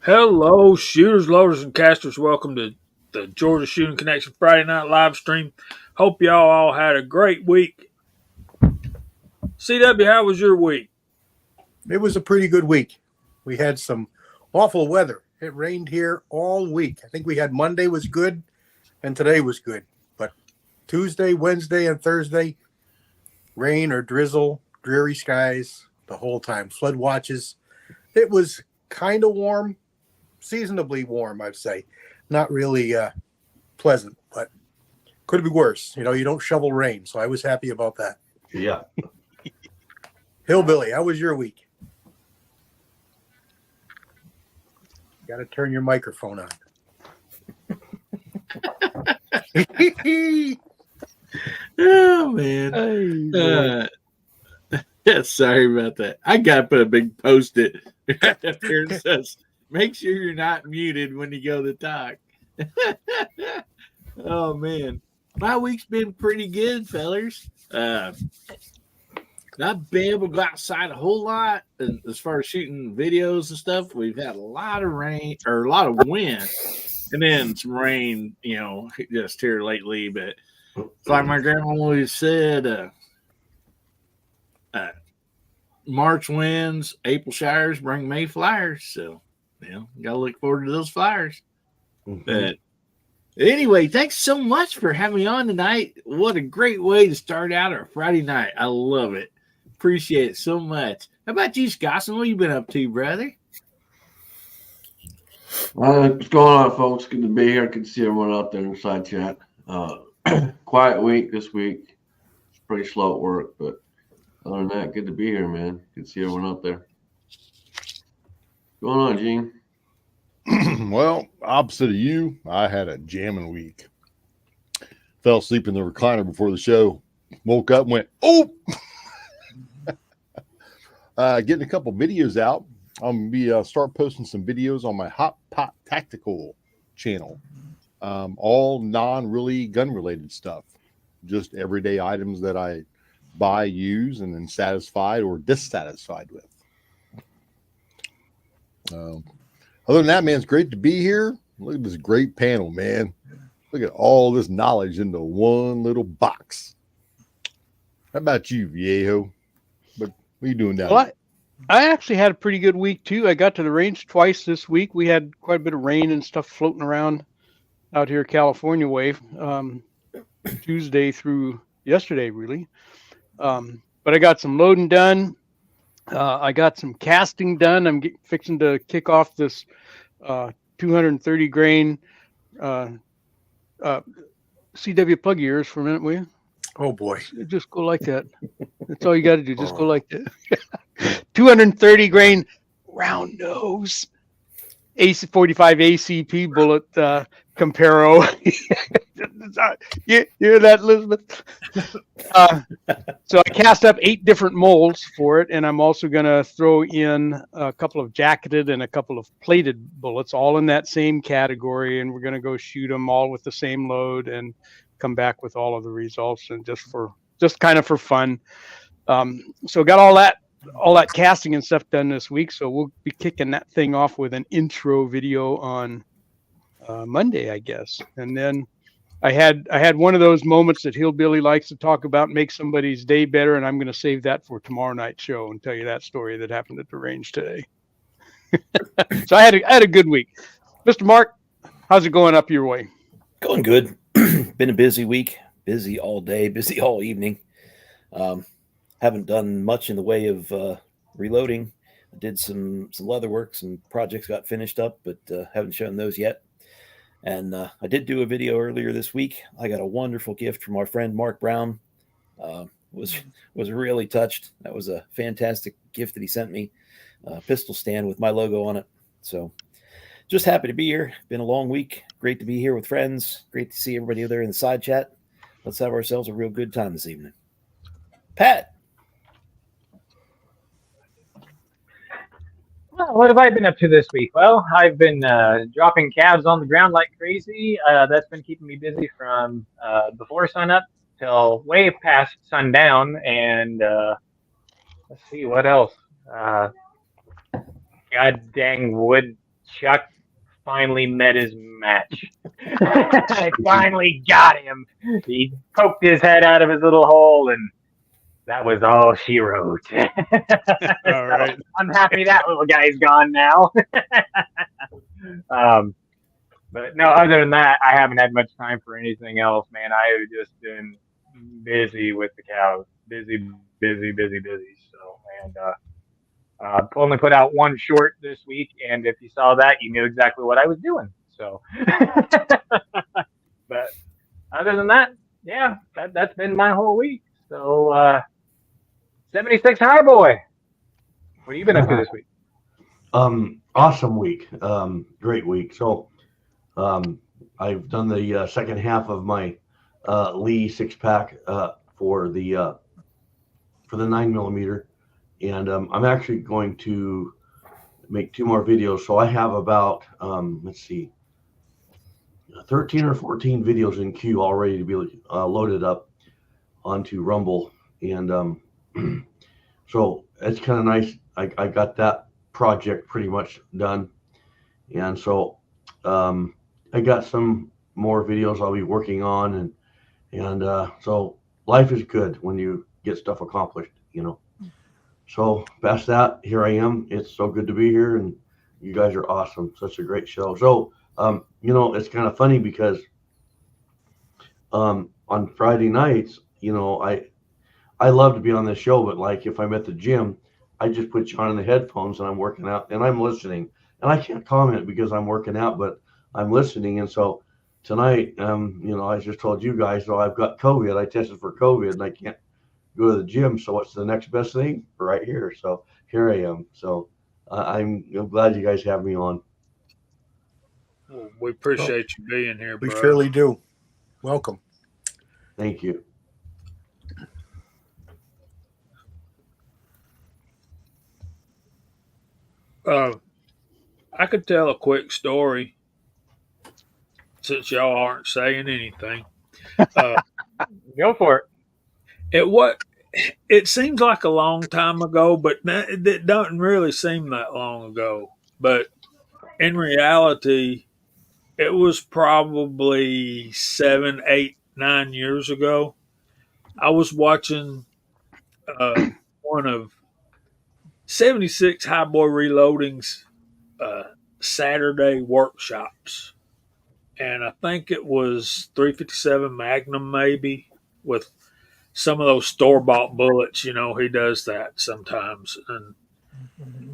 Hello, shooters, loaders, and casters. Welcome to the Georgia Shooting Connection Friday night live stream. Hope y'all all had a great week. CW, how was your week? It was a pretty good week. We had some awful weather. It rained here all week. I think we had Monday was good and today was good. But Tuesday, Wednesday, and Thursday, rain or drizzle, dreary skies the whole time. Flood watches. It was kind of warm, seasonably warm, I'd say. Not really pleasant, but could be worse. You know, you don't shovel rain, so I was happy about that. Yeah. Hillbilly, how was your week? Got to turn your microphone on. Oh man. Yeah, sorry about that. I gotta put a big post-it right up here that says, make sure you're not muted when you go to talk. Oh man. My week's been pretty good, fellers. Not been able to go outside a whole lot. And as far as shooting videos and stuff, we've had a lot of rain or a lot of wind. And then some rain, just here lately. But it's like my grandma always said, March winds, April showers bring May flowers. So, gotta look forward to those flowers. Mm-hmm. But anyway, thanks so much for having me on tonight. What a great way to start out our Friday night. I love it. Appreciate it so much. How about you, Scosson? What you been up to, brother? What's going on, folks? Good to be here. Good to see everyone out there in the side chat. Quiet week this week. It's pretty slow at work, but other than that, good to be here, man. Good to see everyone out there. What's going on, Gene? Well, opposite of you, I had a jamming week. Fell asleep in the recliner before the show. Woke up and went, oh! Getting a couple videos out. I'm going to start posting some videos on my Hot Pot Tactical channel. All non-really gun-related stuff. Just everyday items that I buy, use, and then satisfied or dissatisfied with. Other than that, man, it's great to be here. Look at this great panel, man. Look at all this knowledge into one little box. How about you, Viejo? What are you doing down there? I actually had a pretty good week, too. I got to the range twice this week. We had quite a bit of rain and stuff floating around out here California way, Tuesday through yesterday, really. But I got some loading done. I got some casting done. I'm fixing to kick off this 230 grain CW plug ears for a minute, will you? Oh, boy. Just go like that. That's all you got to do. Just go like that. 230 grain round nose AC-45 ACP bullet Comparo. You hear that, Elizabeth? So I cast up 8 different molds for it, and I'm also going to throw in a couple of jacketed and a couple of plated bullets, all in that same category, and we're going to go shoot them all with the same load and come back with all of the results, and just kind of for fun. So got all that casting and stuff done this week, so we'll be kicking that thing off with an intro video on Monday, I guess. And then I had one of those moments that Hillbilly likes to talk about, make somebody's day better, and I'm going to save that for tomorrow night's show and tell you that story that happened at the range today. So I had a good week. Mr. Mark, how's it going up your way? Going good. Been a busy week, busy all day, busy all evening. Haven't done much in the way of reloading. I did some leather work, some projects got finished up, but haven't shown those yet. And I did do a video earlier this week. I got a wonderful gift from our friend Mark Brown. Was really touched. That was a fantastic gift that he sent me. A pistol stand with my logo on it. So just happy to be here. Been a long week. Great to be here with friends. Great to see everybody there in the side chat. Let's have ourselves a real good time this evening. Pat. Well, what have I been up to this week? Well, I've been dropping calves on the ground like crazy. That's been keeping me busy from before sunup till way past sundown. And let's see, what else? God dang wood Chuck finally met his match. I finally got him. He poked his head out of his little hole, and that was all she wrote. All right. I'm happy that little guy's gone now. But no, other than that, I haven't had much time for anything else, man. I have just been busy with the cows. Busy. So, and only put out one short this week, and if you saw that, you knew exactly what I was doing. So, but other than that, yeah, that's been my whole week. So, 76 High Boy, what have you been up to this week? Awesome week. Great week. So, I've done the second half of my Lee 6-pack for the 9mm, and I'm actually going to make 2 more videos. So I have about let's see, 13 or 14 videos in queue all ready to be loaded up onto Rumble, and so it's kind of nice. I got that project pretty much done, and so I got some more videos I'll be working on, and so life is good when you get stuff accomplished, you know. So past that, here I am. It's so good to be here, and you guys are awesome. Such a great show. So you know, it's kind of funny because on Friday nights, you know, I love to be on this show, but like if I'm at the gym, I just put you on the headphones and I'm working out and I'm listening, and I can't comment because I'm working out, but I'm listening. And so tonight, you know, I just told you guys, so I've got COVID. I tested for COVID and I can't go to the gym. So what's the next best thing? Right here. So here I am. So I'm glad you guys have me on. Well, we appreciate you being here, We bro. surely do. Welcome. Thank you. I could tell a quick story since y'all aren't saying anything. Go for it. It seems like a long time ago, but it doesn't really seem that long ago. But in reality, it was probably 7, 8, 9 years ago. I was watching one of 76 High Boy Reloading's Saturday workshops, and I think it was 357 Magnum, maybe, with some of those store bought bullets. You know, he does that sometimes, and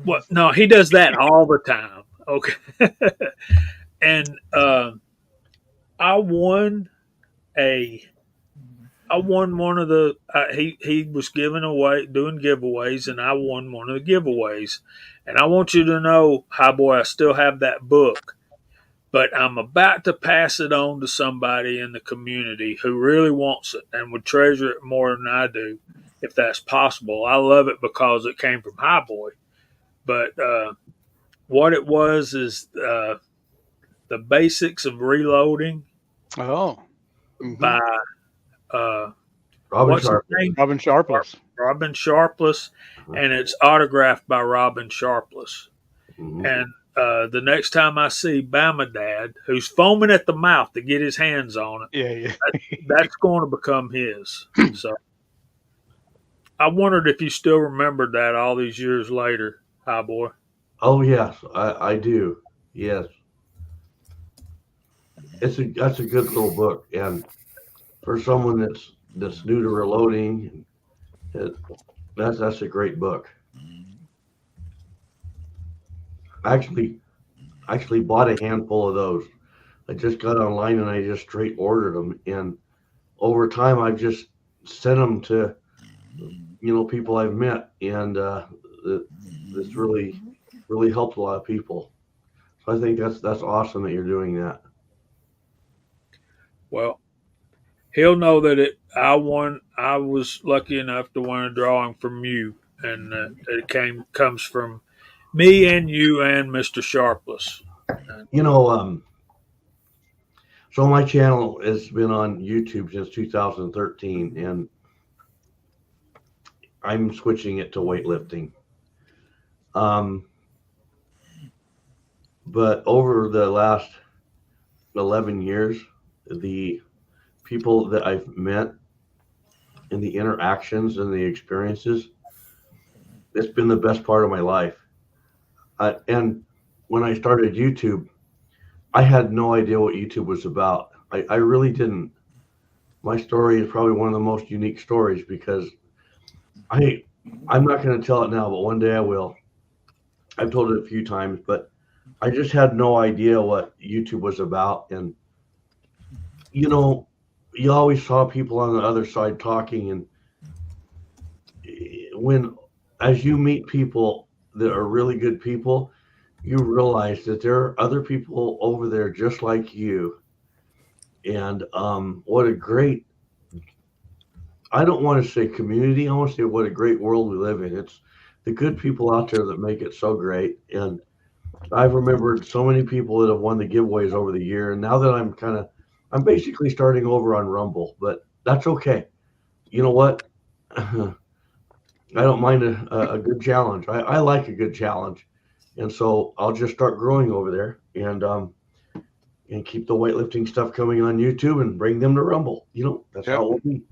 what? No, he does that all the time. Okay, and I won a. I won one of the. He was giving away, doing giveaways, and I won one of the giveaways. And I want you to know, High Boy, I still have that book, but I'm about to pass it on to somebody in the community who really wants it and would treasure it more than I do, if that's possible. I love it because it came from High Boy. But what it was is the basics of reloading Oh. by Robin what's his Sharp. name? Robin Sharpless. Robin Sharpless, and it's autographed by Robin Sharpless. Mhm. And the next time I see Bama Dad, who's foaming at the mouth to get his hands on it, Yeah. that's going to become his. So I wondered if you still remembered that all these years later, High Boy. Oh yes, I do. Yes, that's a good little book, and for someone that's new to reloading, that's a great book. I actually bought a handful of those. I just got online and I just straight ordered them, and over time I've just sent them to people I've met, and it's really helped a lot of people. So I think that's awesome that you're doing that. Well, he'll know that I won. I was lucky enough to win a drawing from you, and it comes from me and you and Mr. Sharpless. So my channel has been on YouTube since 2013, and I'm switching it to weightlifting. But over the last 11 years, the people that I've met and the interactions and the experiences, it's been the best part of my life. And when I started YouTube, I had no idea what YouTube was about. I really didn't. My story is probably one of the most unique stories because I'm not going to tell it now, but one day I will. I've told it a few times, but I just had no idea what YouTube was about. And, you know, you always saw people on the other side talking. And as you meet people that are really good people, you realize that there are other people over there just like you. And what a great, I don't want to say community. I want to say what a great world we live in. It's the good people out there that make it so great. And I've remembered so many people that have won the giveaways over the year. And now that I'm basically starting over on Rumble, but that's okay. You know what? I don't mind a good challenge. I like a good challenge. And so I'll just start growing over there and keep the weightlifting stuff coming on YouTube and bring them to Rumble. You know, that's how it will be.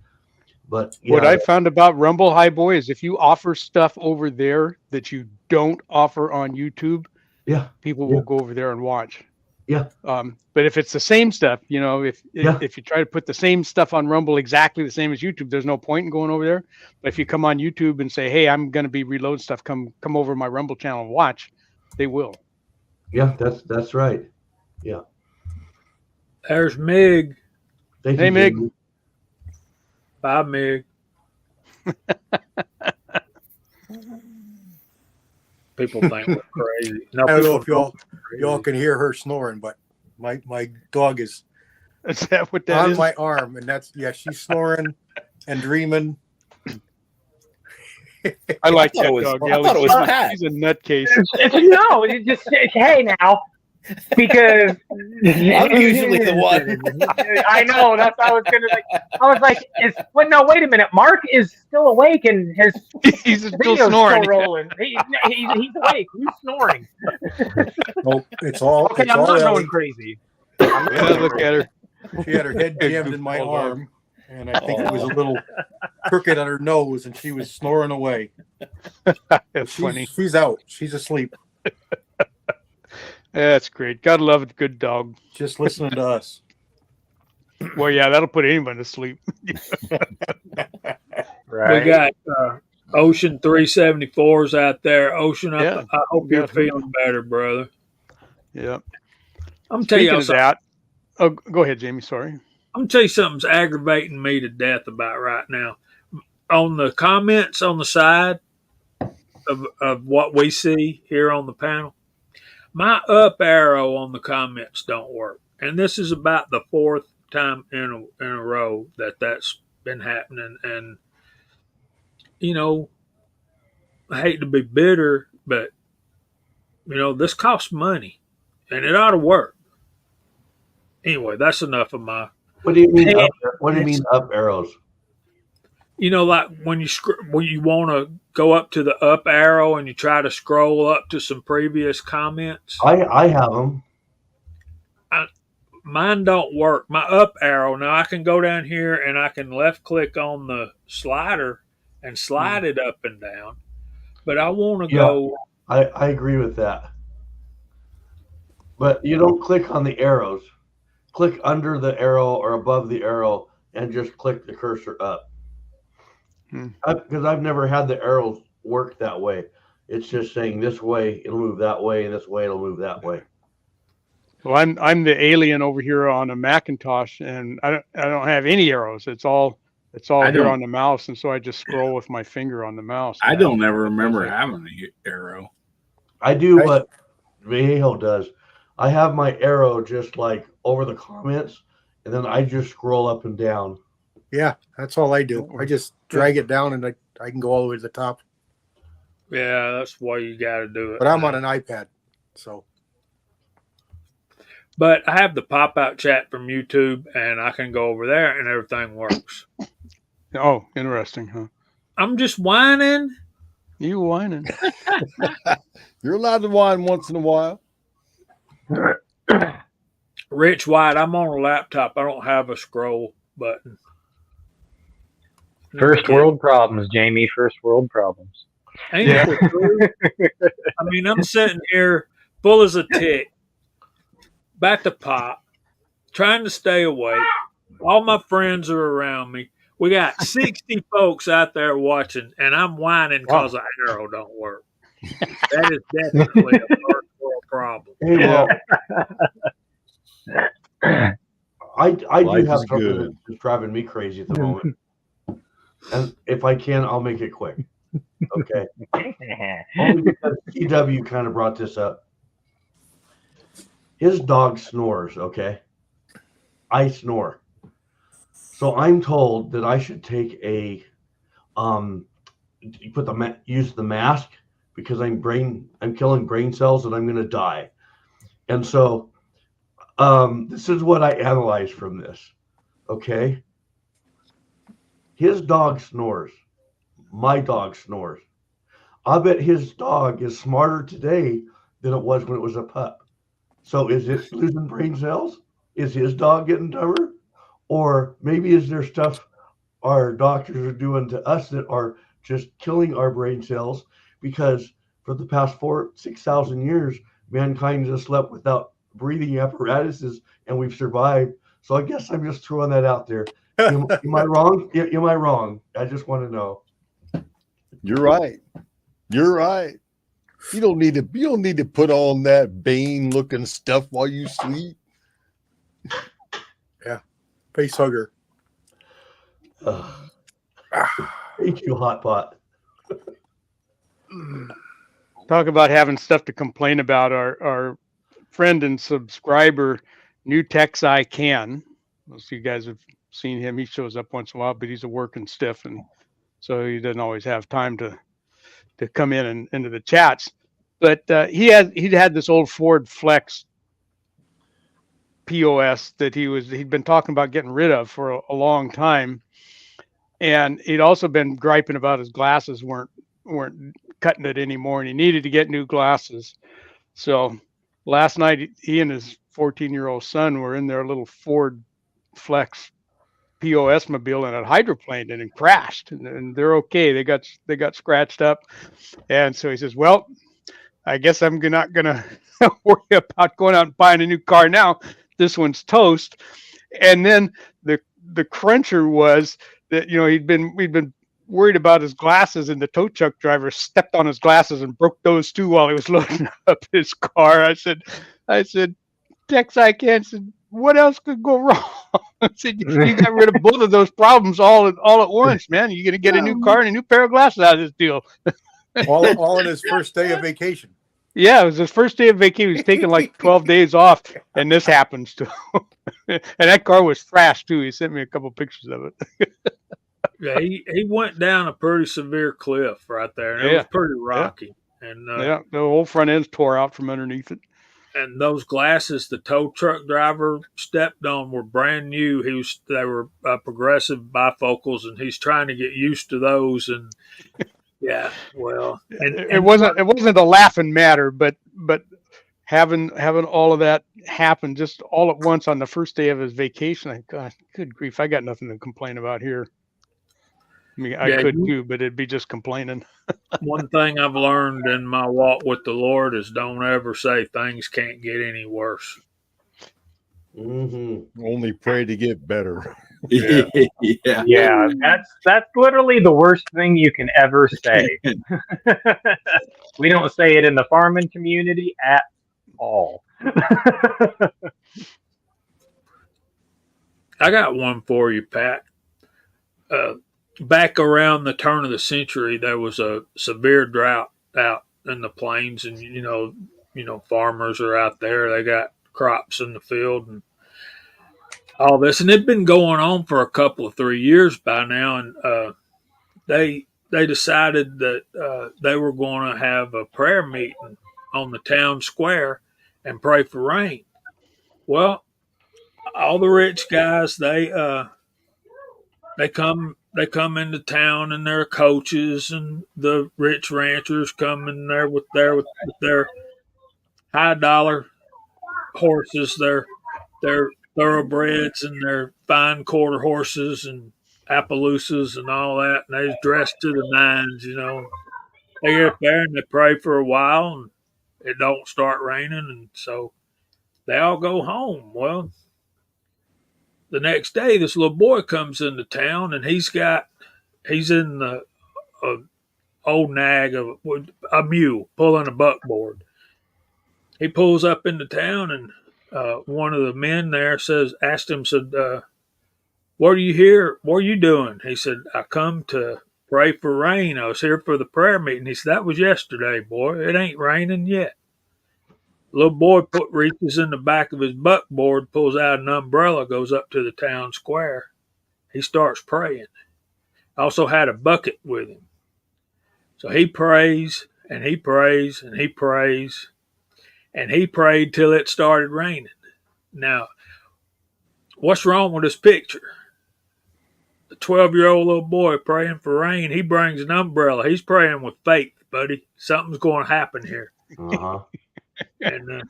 But yeah, what I found about Rumble, High Boy, is if you offer stuff over there that you don't offer on YouTube, yeah, people will go over there and watch. Yeah. But if it's the same stuff, you know, if you try to put the same stuff on Rumble exactly the same as YouTube, there's no point in going over there. But if you come on YouTube and say, "Hey, I'm going to be reload stuff. Come over my Rumble channel and watch," they will. Yeah, that's right. Yeah. There's Mig. Thank Hey, you, Mig. Jamie. Bye, Mig. People think we're crazy. No, I don't know people if y'all can hear her snoring, but my dog is Is that what that on is? my arm, and she's snoring and dreaming. I like I thought that it was- dog. I Ellie. thought it was Pat. She's a nutcase. No, it's just hey now, because I'm usually the one. I know that's what I was gonna like. I was like, no, wait a minute. Mark is still awake and his He's still video's snoring. still rolling. He's awake. Who's snoring? Oh, it's all Okay, it's I'm all not Ellie. going crazy. Yeah, look at her. She had her head jammed in my arm, and I think it was a little crooked on her nose, and she was snoring away. That's funny. She's out. She's asleep, That's great. Gotta love a good dog. just listening to us. Well, yeah, that'll put anyone to sleep. We got Ocean 374s out there. Ocean, Yeah. I hope you're Yeah. feeling better, brother. Yeah. I'm gonna tell you Speaking of something. that, oh, go ahead, Jamie. Sorry. I'm gonna tell you something's aggravating me to death about right now. On the comments on the side of what we see here on the panel, my up arrow on the comments don't work, and this is about the fourth time in a row that's been happening. And you know, I hate to be bitter, but you know, this costs money, and it ought to work. Anyway, that's enough of my. What do you mean? What do you mean up arrows? You know, like when you want to go up to the up arrow and you try to scroll up to some previous comments. I have them. Mine don't work. My up arrow. Now I can go down here and I can left click on the slider and slide it up and down. But I want to go. I agree with that. But you don't click on the arrows. Click under the arrow or above the arrow and just click the cursor up. Because I've never had the arrows work that way. It's just saying this way it'll move that way, and this way it'll move that way. Well, I'm the alien over here on a Macintosh, and I don't have any arrows. It's all here on the mouse, and so I just scroll with my finger on the mouse. I don't ever remember having an arrow. I do what Viejo does. I have my arrow just like over the comments, and then I just scroll up and down. Yeah, that's all I do. I just drag it down, and I can go all the way to the top. Yeah, that's why you got to do it. But I'm on an iPad, so. But I have the pop-out chat from YouTube, and I can go over there, and everything works. Oh, interesting, huh? I'm just whining. You whining? You're allowed to whine once in a while. Rich White, I'm on a laptop. I don't have a scroll button. First world problems, Jamie. First world problems. Ain't it the truth? I mean, I'm sitting here full as a tick, about to pop, trying to stay awake. All my friends are around me. We got 60 folks out there watching, and I'm whining because the arrow don't work. That is definitely a first world problem. Hey, well, I do Life have is something good. that's driving me crazy at the moment. And if I can, I'll make it quick. Okay. Only because CW kind of brought this up. His dog snores, okay? I snore. So I'm told that I should take a use the mask because I'm killing brain cells and I'm gonna die. And so this is what I analyzed from this. Okay. His dog snores. My dog snores. I bet his dog is smarter today than it was when it was a pup. So is it losing brain cells? Is his dog getting dumber? Or maybe is there stuff our doctors are doing to us that are just killing our brain cells? Because for the past 6,000 years, mankind has slept without breathing apparatuses and we've survived. So I guess I'm just throwing that out there. Am I wrong? Am I wrong? I just want to know. You're right. You're right. You don't need to put on that Bane looking stuff while you sleep. Yeah. Face hugger. Thank you, Hot Pot. Talk about having stuff to complain about. Our friend and subscriber, New Tex I Can. Most of you guys have seen him. He shows up once in a while, but he's a working stiff, and so he doesn't always have time to come in and into the chats. But he'd had this old Ford Flex POS that he'd been talking about getting rid of for a long time, and he'd also been griping about his glasses weren't cutting it anymore, and he needed to get new glasses. So last night he and his 14-year-old son were in their little Ford Flex POS mobile, and it hydroplaned and crashed, and they're okay. They got scratched up, and so he says, "Well, I guess I'm not gonna worry about going out and buying a new car now. This one's toast." And then the cruncher was that we'd been worried about his glasses, and the tow truck driver stepped on his glasses and broke those too while he was loading up his car. I said, Tex, I can't. Said, what else could go wrong? I said, you got rid of both of those problems all at once, man. You're gonna get a new car and a new pair of glasses out of this deal. all in his first day of vacation. Yeah, it was his first day of vacation. He was taking like 12 days off, and this happens to him. And that car was thrashed too. He sent me a couple pictures of it. Yeah, he went down a pretty severe cliff right there, and it was pretty rocky. Yeah. And the whole front end's tore out from underneath it. And those glasses the tow truck driver stepped on were brand new. They were progressive bifocals, and he's trying to get used to those. And yeah, well, it wasn't a laughing matter, but having all of that happen just all at once on the first day of his vacation, God, good grief, I got nothing to complain about here. I mean, I could too, but it'd be just complaining. One thing I've learned in my walk with the Lord is don't ever say things can't get any worse. Mm-hmm. Only pray to get better. Yeah, that's literally the worst thing you can ever say. We don't say it in the farming community at all. I got one for you, Pat. Back around the turn of the century, there was a severe drought out in the plains, and farmers are out there. They got crops in the field and all this, and it'd been going on for a couple of 3 years by now, and they decided that they were going to have a prayer meeting on the town square and pray for rain. Well, all the rich guys they come into town, and their coaches and the rich ranchers come in there with their high dollar horses. They're thoroughbreds and they're fine quarter horses and Appaloosas and all that, and they're dressed to the nines. They get up there and they pray for a while, and it don't start raining, and so they all go home. Well, the next day, this little boy comes into town, and he's in the old nag of a mule pulling a buckboard. He pulls up into town, and one of the men there asked him, "What are you here? What are you doing?" He said, "I come to pray for rain. I was here for the prayer meeting." He said, "That was yesterday, boy. It ain't raining yet." The little boy reaches in the back of his buckboard, pulls out an umbrella, goes up to the town square. He starts praying. Also had a bucket with him. So he prays and he prays and he prays and he prayed till it started raining. Now, what's wrong with this picture? The 12-year-old little boy praying for rain. He brings an umbrella. He's praying with faith, buddy. Something's going to happen here. Uh-huh. And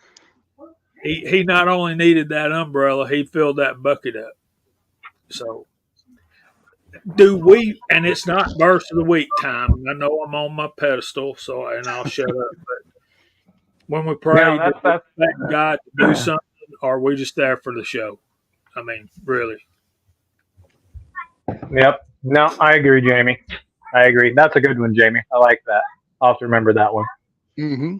he not only needed that umbrella, he filled that bucket up. So, and it's not verse of the week time. I know I'm on my pedestal, and I'll shut up. But when we pray, No, do we that's expect God to do something, or are we just there for the show? I mean, really. Yep. No, I agree, Jamie. I agree. That's a good one, Jamie. I like that. I'll have to remember that one. Mm-hmm.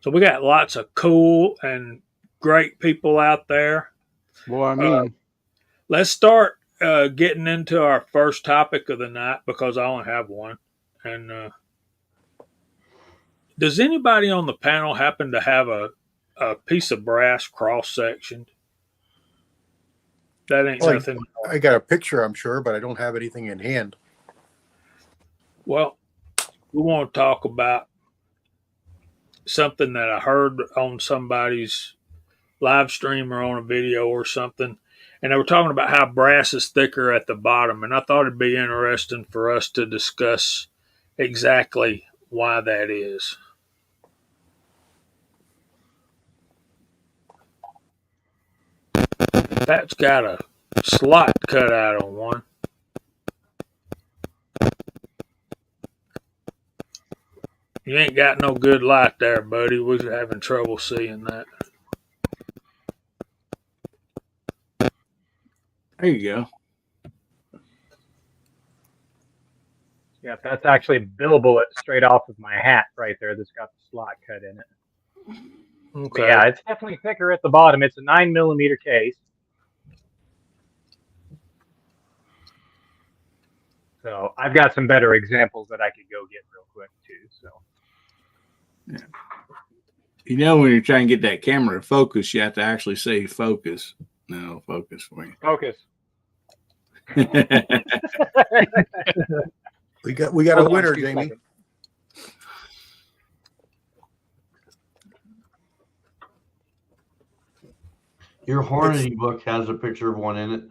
So we got lots of cool and great people out there. Well, I mean, Let's start getting into our first topic of the night because I only have one. And does anybody on the panel happen to have a piece of brass cross sectioned? That ain't nothing. I got a picture, I'm sure, but I don't have anything in hand. Well, we want to talk about something that I heard on somebody's live stream or on a video or something. And they were talking about how brass is thicker at the bottom. And I thought it'd be interesting for us to discuss exactly why that is. That's got a slot cut out on one. You ain't got no good light there, buddy. We're having trouble seeing that. There you go. Yeah, that's actually a bill bullet straight off of my hat right there that's got the slot cut in it. Okay. But yeah, it's definitely thicker at the bottom. It's a 9mm case. So I've got some better examples that I could go get real quick too. So yeah. When you're trying to get that camera to focus, you have to actually say focus. No, focus for you. focus. We got a winner, Jamie. Seconds. Your Hornady book has a picture of one in it.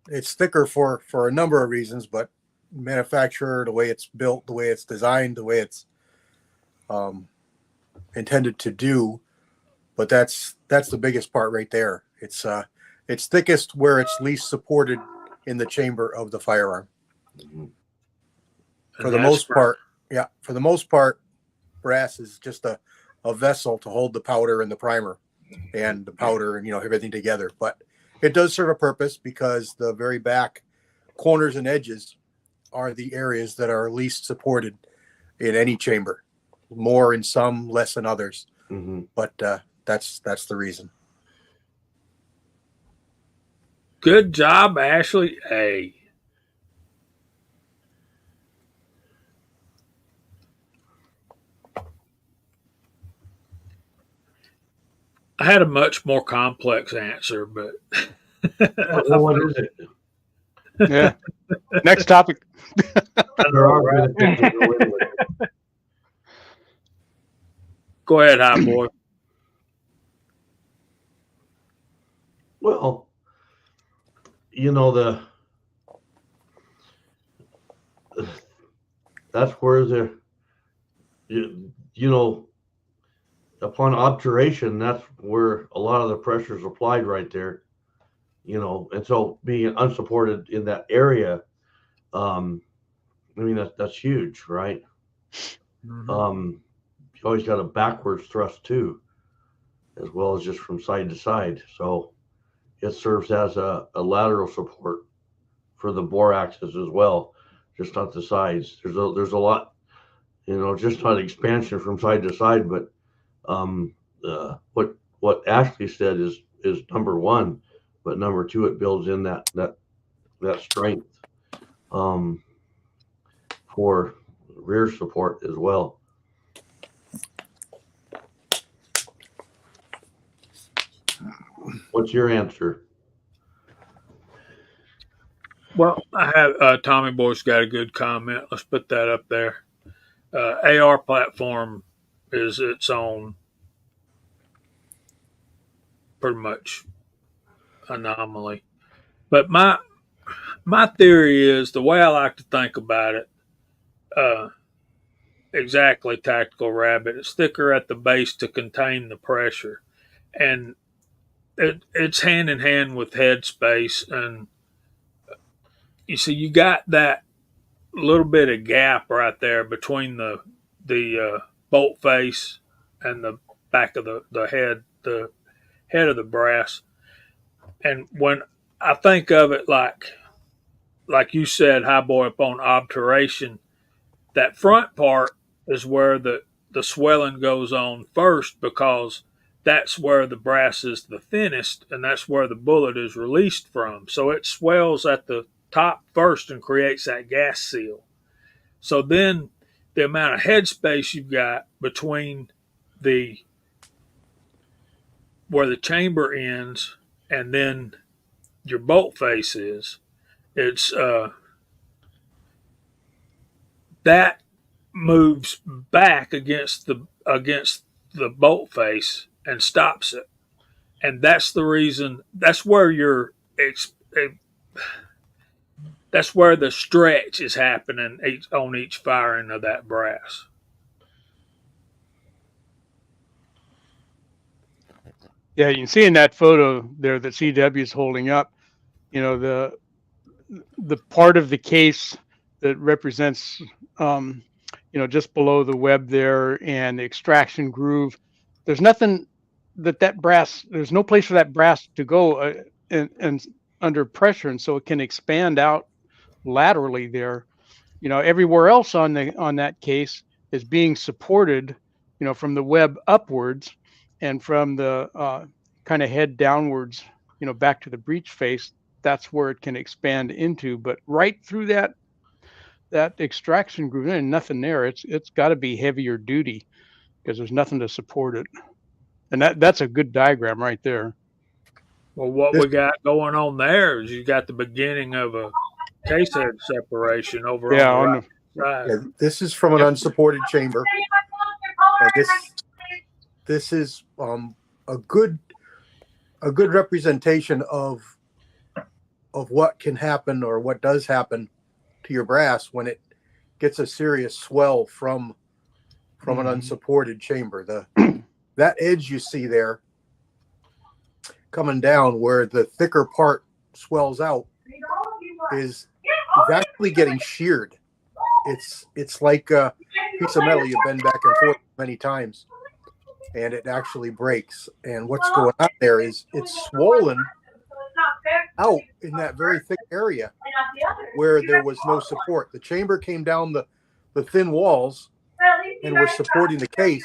It's thicker for a number of reasons, but manufacturer, the way it's built, the way it's designed, the way it's intended to do. But that's the biggest part right there. It's thickest where it's least supported in the chamber of the firearm. Mm-hmm. For the most part, brass is just a vessel to hold the powder and the primer and the powder and everything together. But it does serve a purpose because the very back corners and edges are the areas that are least supported in any chamber. More in some, less in others. Mm-hmm. But that's the reason. Good job, Ashley. Hey. I had a much more complex answer, but Well, what is it? yeah. Next topic. There are benefits to go in with it. go ahead, hot boy. Well, that's where upon obturation, that's where a lot of the pressure is applied right there, and so being unsupported in that area, I mean, that's huge, right? Mhm. You always got a backwards thrust too, as well as just from side to side. So it serves as a lateral support for the bore axis as well, just not the sides. There's a lot, just not expansion from side to side, but what Ashley said is number one, but number two, it builds in that strength for rear support as well. What's your answer? Well, I have Tommy Boy's got a good comment. Let's put that up there. AR platform is its own pretty much anomaly. But my theory is the way I like to think about it. Uh, exactly, tactical rabbit. It's thicker at the base to contain the pressure, and it's hand in hand with headspace. And you see, you got that little bit of gap right there between the bolt face and the back of the head of the brass. And when I think of it like you said, high boy upon obturation, that front part is where the swelling goes on first because that's where the brass is the thinnest and that's where the bullet is released from. So it swells at the top first and creates that gas seal. So then the amount of headspace you've got between the where the chamber ends and then your bolt face is, it's that moves back against the bolt face and stops it, and that's the reason. That's where the stretch is happening on each firing of that brass. Yeah, you can see in that photo there that CW is holding up, the part of the case that represents, just below the web there and the extraction groove. There's nothing that brass. There's no place for that brass to go and under pressure, and so it can expand out laterally there. Everywhere else on that case is being supported, from the web upwards and from the kind of head downwards, back to the breech face. That's where it can expand into. But right through that extraction groove, there's nothing there. It's got to be heavier duty because there's nothing to support it. And that's a good diagram right there. Well, what we got going on there is you got the beginning of a case head separation over Yeah, on the on right side. Yeah, this is from an unsupported chamber. And this is a good representation of what can happen or what does happen to your brass when it gets a serious swell from an unsupported chamber. That edge you see there coming down where the thicker part swells out is actually getting sheared. It's like a piece of metal you bend back and forth many times and it actually breaks. And what's going on there is it's swollen out in that very thick area where there was no support. The chamber came down the thin walls and was supporting the case.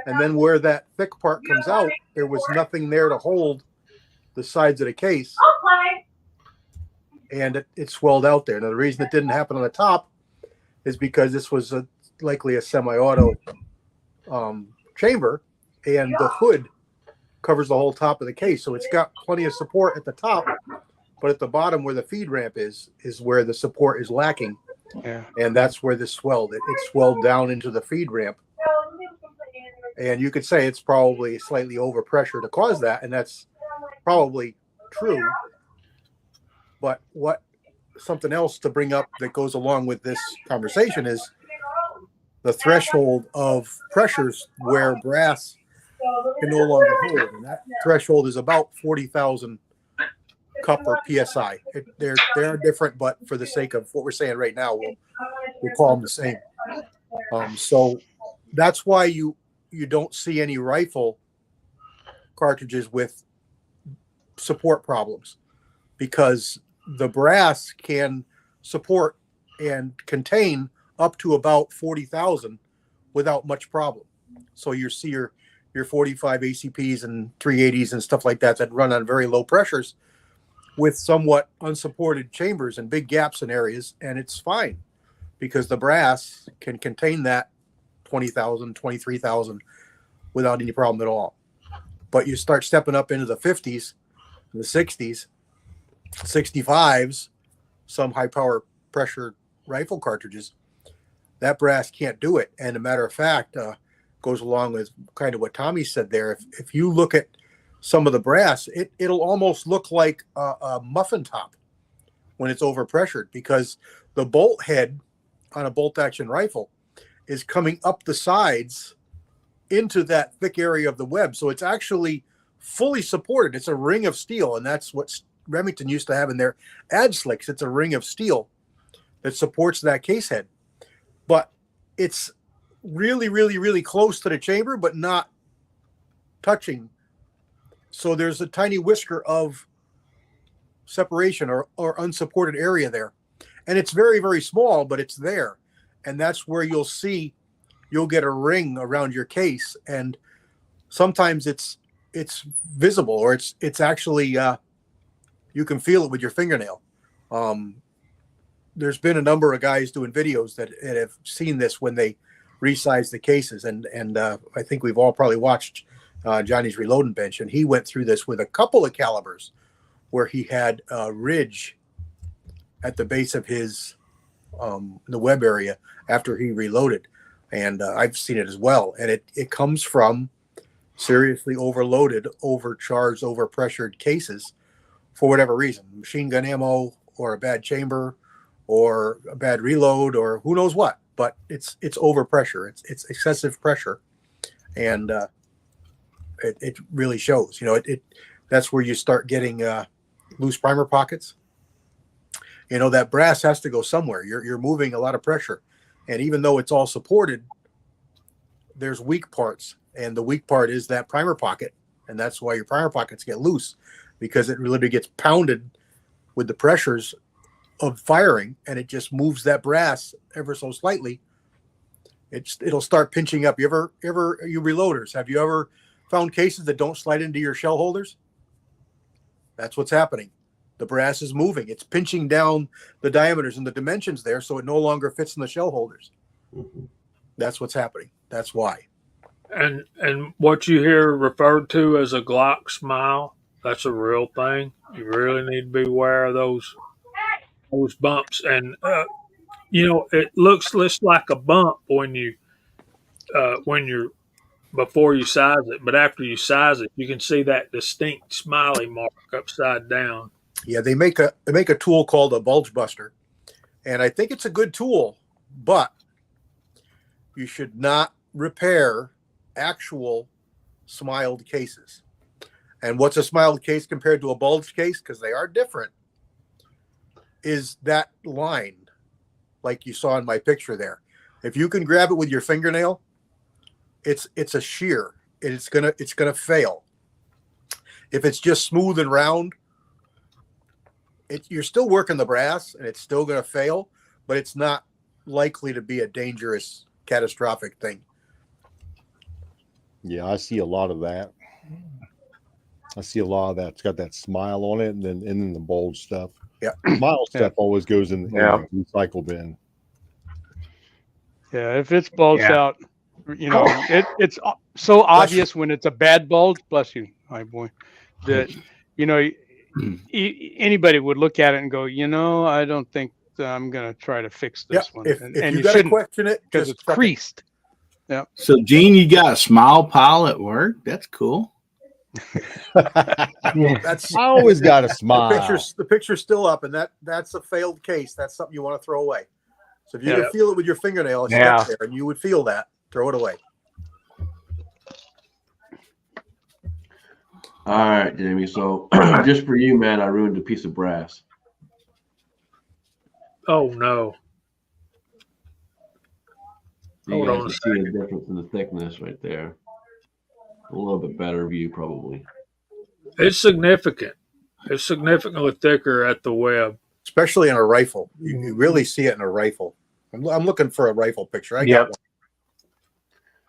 And then where that thick part comes out, there was nothing there to hold the sides of the case. And it swelled out there. Now, the reason it didn't happen on the top is because this was likely a semi-auto chamber, and the hood covers the whole top of the case. So it's got plenty of support at the top, but at the bottom where the feed ramp is where the support is lacking. Yeah. And that's where this swelled. It swelled down into the feed ramp. And you could say it's probably slightly overpressure to cause that, and that's probably true. But something else to bring up that goes along with this conversation is the threshold of pressures where brass can no longer hold, and that threshold is about 40,000 cup or psi. They're different, but for the sake of what we're saying right now, we'll call them the same. So that's why you don't see any rifle cartridges with support problems, because the brass can support and contain up to about 40,000 without much problem. So you see your 45 ACPs and 380s and stuff like that run on very low pressures with somewhat unsupported chambers and big gaps in areas, and it's fine because the brass can contain that 20,000, 23,000 without any problem at all. But you start stepping up into the 50s, the 60s, 65s, some high power pressure rifle cartridges, that brass can't do it. And a matter of fact, goes along with kind of what Tommy said there. If you look at some of the brass, it'll almost look like a muffin top when it's overpressured, because the bolt head on a bolt action rifle is coming up the sides into that thick area of the web. So it's actually fully supported. It's a ring of steel, and that's what Remington used to have in their ad slicks. It's a ring of steel that supports that case head. But it's really, really, really close to the chamber, but not touching. So there's a tiny whisker of separation or unsupported area there. And it's very, very small, but it's there. And that's where you'll get a ring around your case. And sometimes it's visible, or it's actually, you can feel it with your fingernail. There's been a number of guys doing videos that have seen this when they resize the cases. And I think we've all probably watched Johnny's reloading bench, and he went through this with a couple of calibers where he had a ridge at the base of his the web area after he reloaded. And I've seen it as well. And it comes from seriously overloaded, overcharged, overpressured cases for whatever reason, machine gun ammo or a bad chamber or a bad reload or who knows what, but it's overpressure. It's excessive pressure. And it really shows, that's where you start getting loose primer pockets. That brass has to go somewhere. You're moving a lot of pressure. And even though it's all supported, there's weak parts. And the weak part is that primer pocket. And that's why your primer pockets get loose, because it really gets pounded with the pressures of firing, and it just moves that brass ever so slightly. It'll start pinching up. You reloaders, have you ever found cases that don't slide into your shell holders? That's what's happening. The brass is moving. It's pinching down the diameters and the dimensions there, so it no longer fits in the shell holders. Mm-hmm. That's what's happening. That's why. And what you hear referred to as a Glock smile, that's a real thing. You really need to be aware of those bumps. And it looks less like a bump when you're before you size it, but after you size it, you can see that distinct smiley mark upside down. Yeah, they make a tool called a bulge buster, and I think it's a good tool, but you should not repair actual smiled cases. And what's a smiled case compared to a bulged case, because they are different, is that line like you saw in my picture there. If you can grab it with your fingernail, it's a shear, and it's gonna fail. If it's just smooth and round, you're still working the brass, and it's still gonna fail, but it's not likely to be a dangerous, catastrophic thing. Yeah, I see a lot of that. It's got that smile on it, and then the bulge stuff. Yeah, smile stuff always goes in the recycle bin. Yeah, if it's bulged out, it's so obvious when it's a bad bulge. Bless you, my boy. That anybody would look at it and go, I don't think I'm gonna try to fix this one. If and you you gotta shouldn't, question it, because it's creased. Yeah. So, Gene, you got a smile pile at work? That's cool. I always got a smile. The picture's still up, and that's a failed case. That's something you want to throw away. So if you can feel it with your fingernail, it's stuck there, and you would feel that, throw it away. All right, Jamie. So just for you, man, I ruined a piece of brass. Oh no. You Hold guys on a can see the difference in the thickness right there. A little bit better view, probably. It's significant. It's significantly thicker at the web. Especially in a rifle. You really see it in a rifle. I'm looking for a rifle picture. I got Yep. one.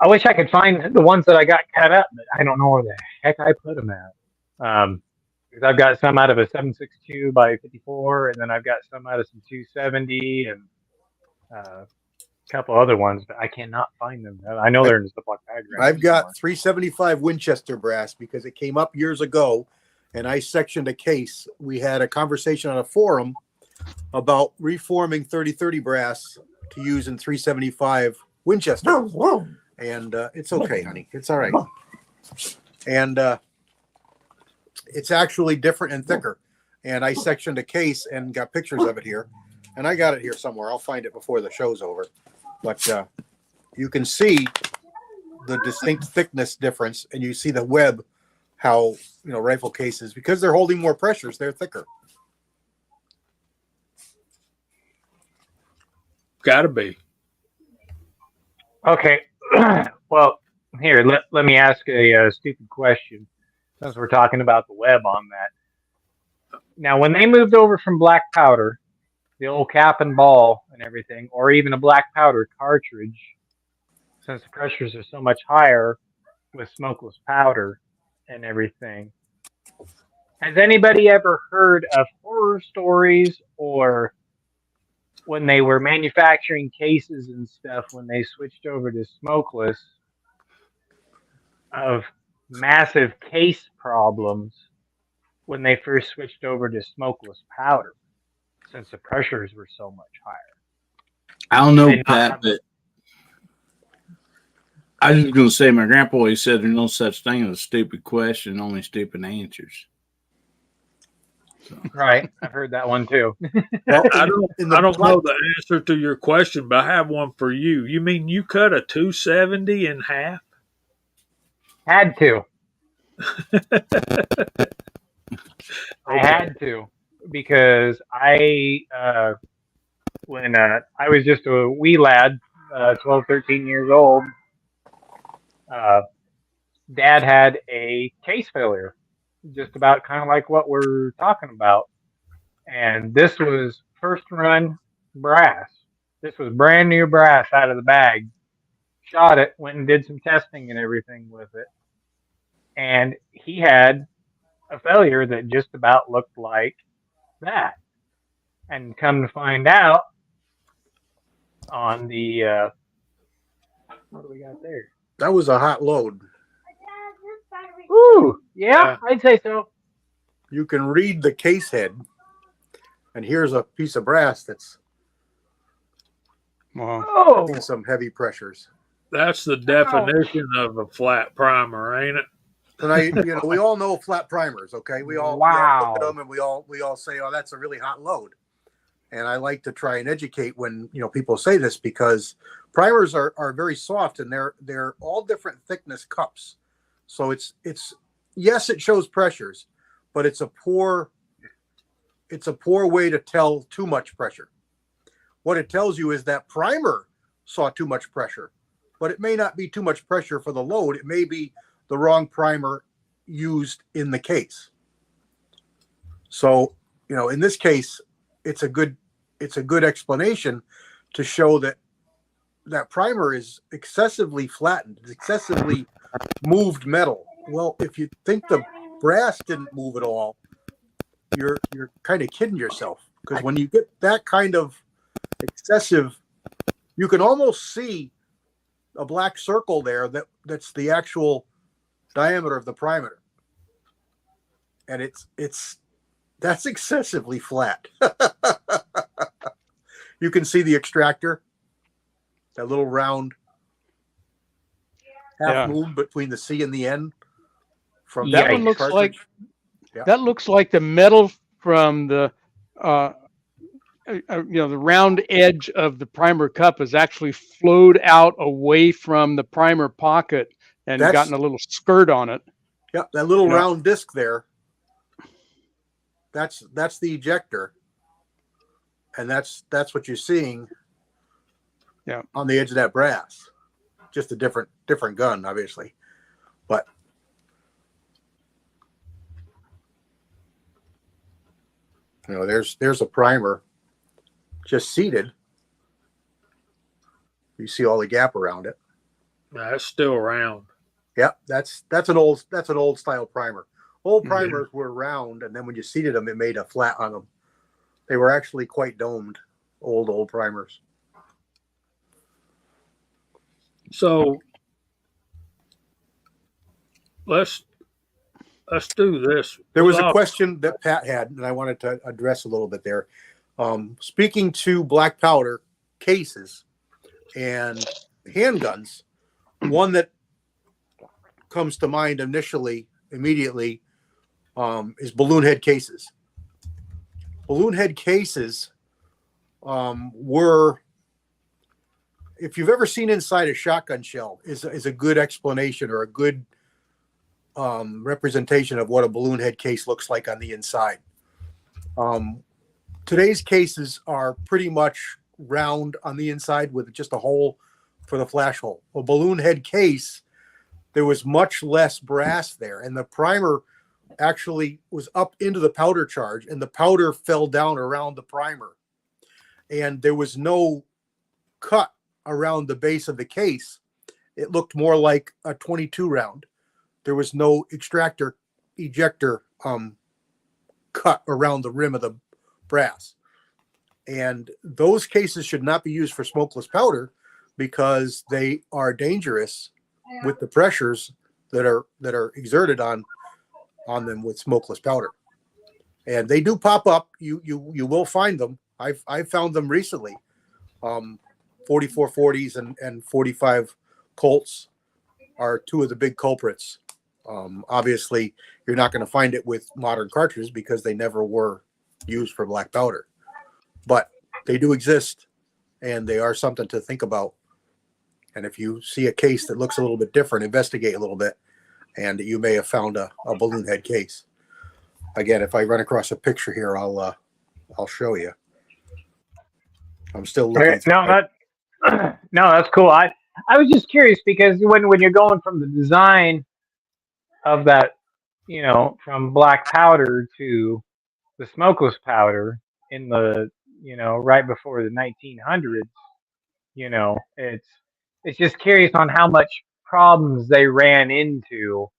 I wish I could find the ones that I got cut up, but I don't know where the heck I put them at. Because I've got some out of a 7.62 by 54, and then I've got some out of some 270, and a couple other ones, but I cannot find them. I know they're in the Ziploc bag. I've got 375 Winchester brass because it came up years ago, and I sectioned a case. We had a conversation on a forum about reforming 30-30 brass to use in 375 Winchester. And it's okay, honey. It's all right. And it's actually different and thicker. And I sectioned a case and got pictures of it here. And I got it here somewhere. I'll find it before the show's over. But you can see the distinct thickness difference, and you see the web, how, rifle cases, because they're holding more pressures, they're thicker. Gotta be. Okay. Well, here, let me ask a stupid question since we're talking about the web on that. Now, when they moved over from black powder, the old cap and ball and everything, or even a black powder cartridge, since the pressures are so much higher with smokeless powder and everything, has anybody ever heard of horror stories or when they were manufacturing cases and stuff, when they switched over to smokeless, of massive case problems when they first switched over to smokeless powder, since the pressures were so much higher? I don't know, They not Pat, have- but I was just going to say my grandpa always said there's no such thing as a stupid question, only stupid answers. Right, I've heard that one too. Well, I don't know the answer to your question, but I have one for you. You mean you cut a 270 in half? Had to. I had to, because when I was just a wee lad, 12, 13 years old, Dad had a case failure, just about kind of like what we're talking about. And this was first run brass. This was brand new brass out of the bag. Shot it, went and did some testing and everything with it. And he had a failure that just about looked like that. And come to find out, on the what do we got there? that was a hot load. Ooh, yeah, I'd say so. You can read the case head, and here's a piece of brass that's Oh, having some heavy pressures. That's the definition of a flat primer, ain't it? And we all know flat primers, okay? We all look at them, and we all say, "Oh, that's a really hot load." And I like to try and educate when people say this, because primers are very soft, and they're all different thickness cups. So it's yes, it shows pressures, but it's a poor way to tell too much pressure. What it tells you is that primer saw too much pressure, but it may not be too much pressure for the load. It may be the wrong primer used in the case. So, in this case, it's a good explanation to show that primer is excessively flattened, it's excessively moved metal. Well, if you think the brass didn't move at all, you're kind of kidding yourself, because when you get that kind of excessive, you can almost see a black circle there that's the actual diameter of the primer, and that's excessively flat. You can see the extractor, that little round half moon between the C and the N. From That one looks like Yeah. that looks like the metal from the the round edge of the primer cup has actually flowed out away from the primer pocket and That's- gotten a little skirt on it. Yep, that little Yeah. round disc there. That's the ejector, and that's what you're seeing. Yeah. On the edge of that brass, just a different gun, obviously, but there's a primer just seated. You see all the gap around it. That's still round. Yep, that's an old style primer. Old primers were round, and then when you seated them, it made a flat on them. They were actually quite domed. Old primers. So let's do this. There was a question that Pat had, and I wanted to address a little bit there. Speaking to black powder cases and handguns, one that comes to mind immediately, is balloon head cases. Balloon head cases were, if you've ever seen inside a shotgun shell, is a good explanation or a good representation of what a balloon head case looks like on the inside. Today's cases are pretty much round on the inside with just a hole for the flash hole. A balloon head case, there was much less brass there, and the primer actually was up into the powder charge, and the powder fell down around the primer, and there was no cut around the base of the case. It looked more like a 22 round. There was no ejector cut around the rim of the brass. And those cases should not be used for smokeless powder because they are dangerous with the pressures that are exerted on them with smokeless powder. And they do pop up. You will find them. I've found them recently. 4440s and 45 Colts are two of the big culprits. Obviously, you're not going to find it with modern cartridges because they never were used for black powder. But they do exist, and they are something to think about. And if you see a case that looks a little bit different, investigate a little bit, and you may have found a balloon head case. Again, if I run across a picture here, I'll show you. I'm still looking. Okay, no, that's cool. I was just curious because when you're going from the design of that, from black powder to the smokeless powder in the, right before the 1900s, it's just curious on how much problems they ran into.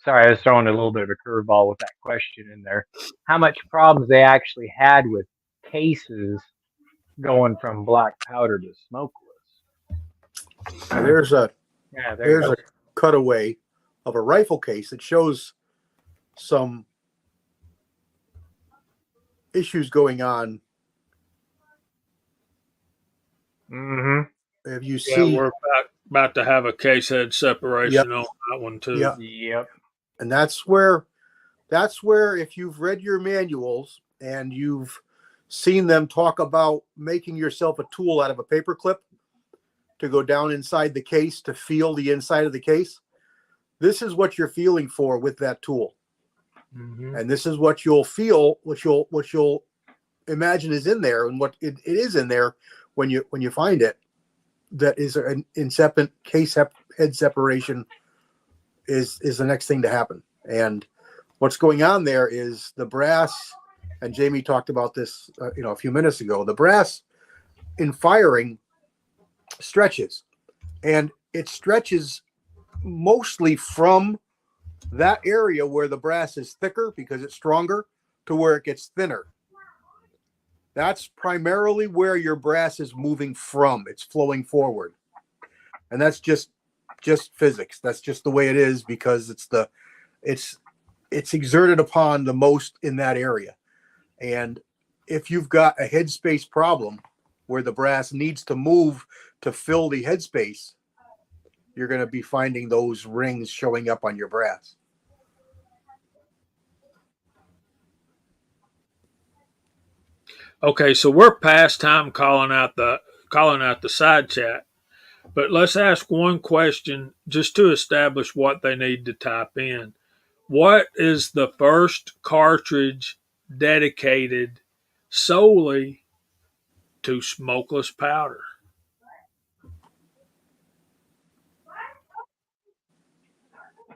Sorry, I was throwing a little bit of a curveball with that question in there. How much problems they actually had with cases going from black powder to smokeless. There's a there's a cutaway of a rifle case that shows some issues going on. If you see, we're about to have a case head separation on that one too. Yep. And that's where if you've read your manuals and you've seen them talk about making yourself a tool out of a paper clip to go down inside the case to feel the inside of the case, this is what you're feeling for with that tool. And this is what you'll feel, what you'll imagine is in there, and what it is in there when you find it. That is an incipient case head separation is the next thing to happen. And what's going on there is the brass, and Jamie talked about this a few minutes ago. The brass in firing stretches, and it stretches mostly from that area where the brass is thicker because it's stronger to where it gets thinner. That's primarily where your brass is moving from. It's flowing forward. And that's just physics. That's just the way it is because it's exerted upon the most in that area. And if you've got a headspace problem where the brass needs to move to fill the headspace, you're going to be finding those rings showing up on your brass. Okay, so we're past time calling out the side chat, but let's ask one question just to establish what they need to type in. What is the first cartridge dedicated solely to smokeless powder?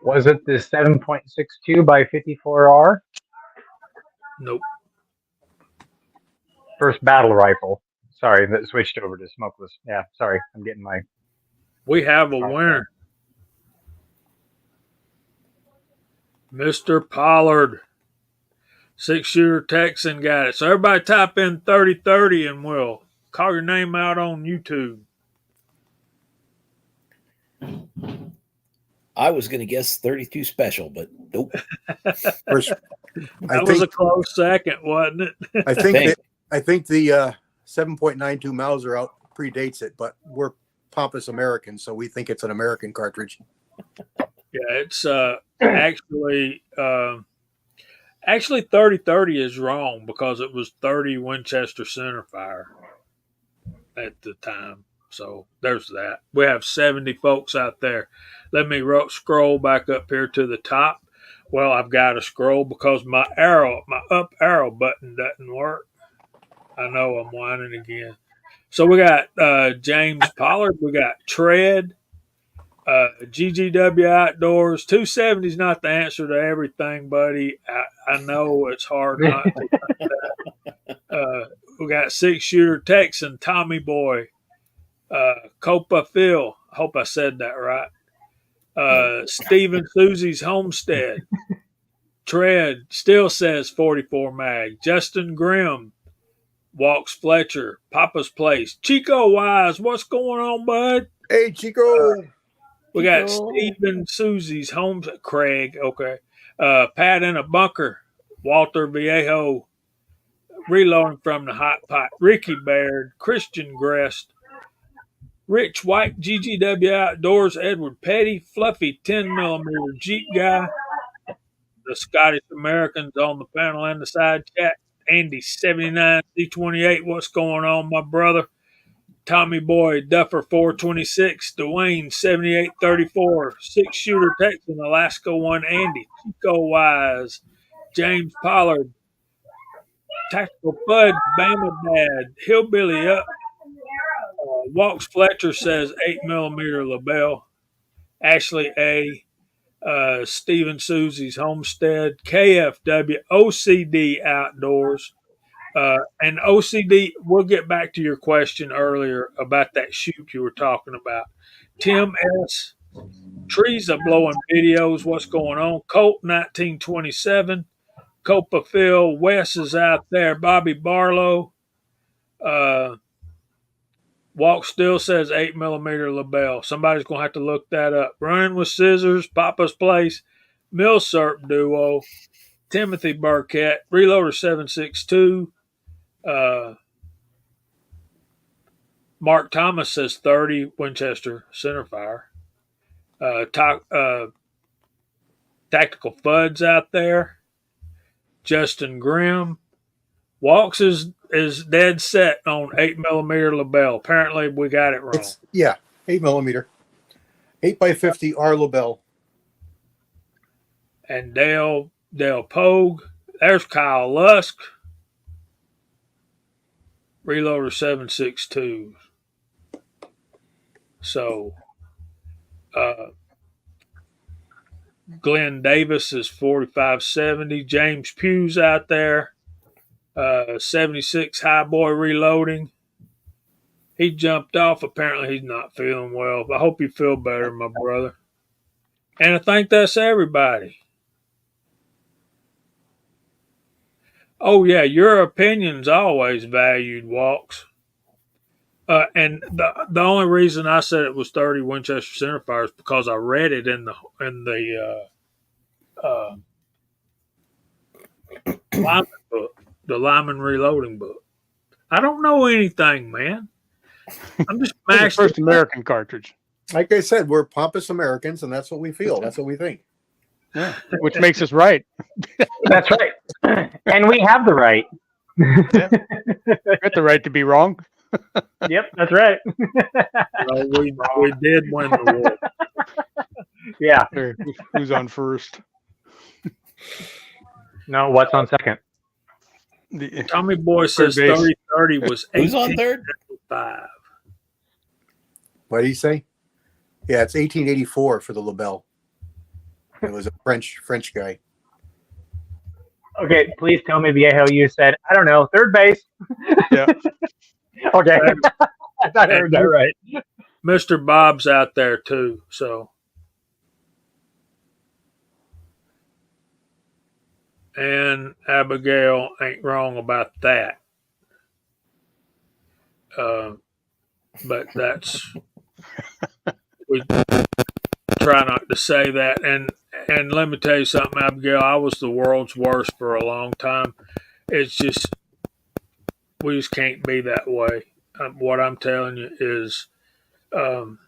Was it the 7.62 by 54R? Nope. First battle rifle. Sorry, that switched over to smokeless. Yeah, sorry. I'm getting my. We have a winner. Mr. Pollard. 6-shooter Texan got it. So everybody type in 3030 and we'll call your name out on YouTube. I was going to guess 32 special, but nope. First, That was a close second, wasn't it? I think the 7.92 Mauser out predates it, but we're pompous Americans, so we think it's an American cartridge. Yeah, it's actually 3030 is wrong because it was 30 Winchester centerfire at the time. So there's that. We have 70 folks out there. Let me scroll back up here to the top. Well, I've got to scroll because my up arrow button doesn't work. I know I'm whining again. So we got James Pollard. We got Tread. GGW Outdoors. 270 is not the answer to everything, buddy. I know it's hard not to. We got 6-shooter Texan, Tommy Boy. Copa Phil. I hope I said that right. Stephen Susie's Homestead. Tread still says 44 mag. Justin Grimm. Walks Fletcher. Papa's Place. Chico Wise. What's going on, bud? Hey, Chico. We got Stephen Susie's home. Craig. Okay. Pat in a Bunker. Walter Viejo. Reloading from the Hot Pot. Ricky Baird. Christian Grest. Rich White, GGW Outdoors, Edward Petty, Fluffy 10mm Jeep Guy, the Scottish Americans on the panel and the side chat, Andy 79 C28, what's going on, my brother? Tommy Boy, Duffer 426, Dwayne 7834, 6-shooter Texan, Alaska 1, Andy, Chico Wise, James Pollard, Tactical Bud, Bama Dad, Hillbilly Up. Walks Fletcher says 8mm LaBelle. Ashley A. Stephen Susie's Homestead. KFW. OCD Outdoors. And OCD, we'll get back to your question earlier about that shoot you were talking about. Tim S. Trees are blowing videos. What's going on? Colt 1927. Copa Phil. Wes is out there. Bobby Barlow. Walk still says 8mm LaBelle. Somebody's going to have to look that up. Running with Scissors, Papa's Place, Millsurp Duo, Timothy Burkett, Reloader 762. Mark Thomas says 30 Winchester centerfire. Tactical Fuds out there. Justin Grimm. Walks is dead set on 8mm LaBelle. Apparently, we got it wrong. 8mm. 8x50 R LaBelle. And Dale Pogue. There's Kyle Lusk. Reloader 762. So, Glenn Davis is 4570. James Pugh's out there. 76 High Boy Reloading. He jumped off. Apparently, he's not feeling well. I hope you feel better, my brother. And I think that's everybody. Oh, yeah, your opinion's always valued, Walks. And the only reason I said it was 30 Winchester centerfire is because I read it in the Lyman book, the Lyman Reloading book. I don't know anything, man. I'm just the first American cartridge. Like I said, we're pompous Americans, and that's what we feel. That's what we think. Yeah, which makes us right. That's right. And we have the right. Got the right to be wrong. Yep, that's right. Well, we did win the war. Yeah. Who's on first? No, what's on second? Tommy Boy says base. 3030 was Who's on third? 1875. What did he say? Yeah, it's 1884 for the LaBelle. It was a French guy. Okay, please tell me, Viejo, you said, I don't know, third base. Yeah. Okay. I thought I heard that right. Mr. Bob's out there too, so. And Abigail ain't wrong about that. But that's, we try not to say that. And let me tell you something, Abigail, I was the world's worst for a long time. It's just, we just can't be that way. What I'm telling you is, World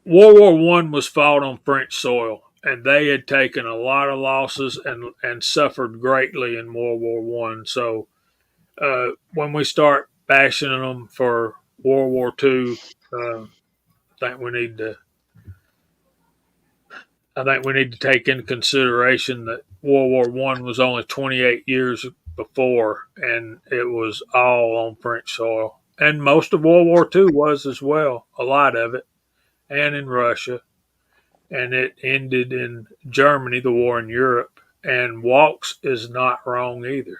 War One was fought on French soil, and they had taken a lot of losses and suffered greatly in World War One. So when we start bashing them for World War Two, I think we need to. I think we need to take into consideration that World War One was only 28 years before, and it was all on French soil, and most of World War Two was as well. A lot of it, and in Russia, and it ended in Germany, the war in Europe. And Walks is not wrong either.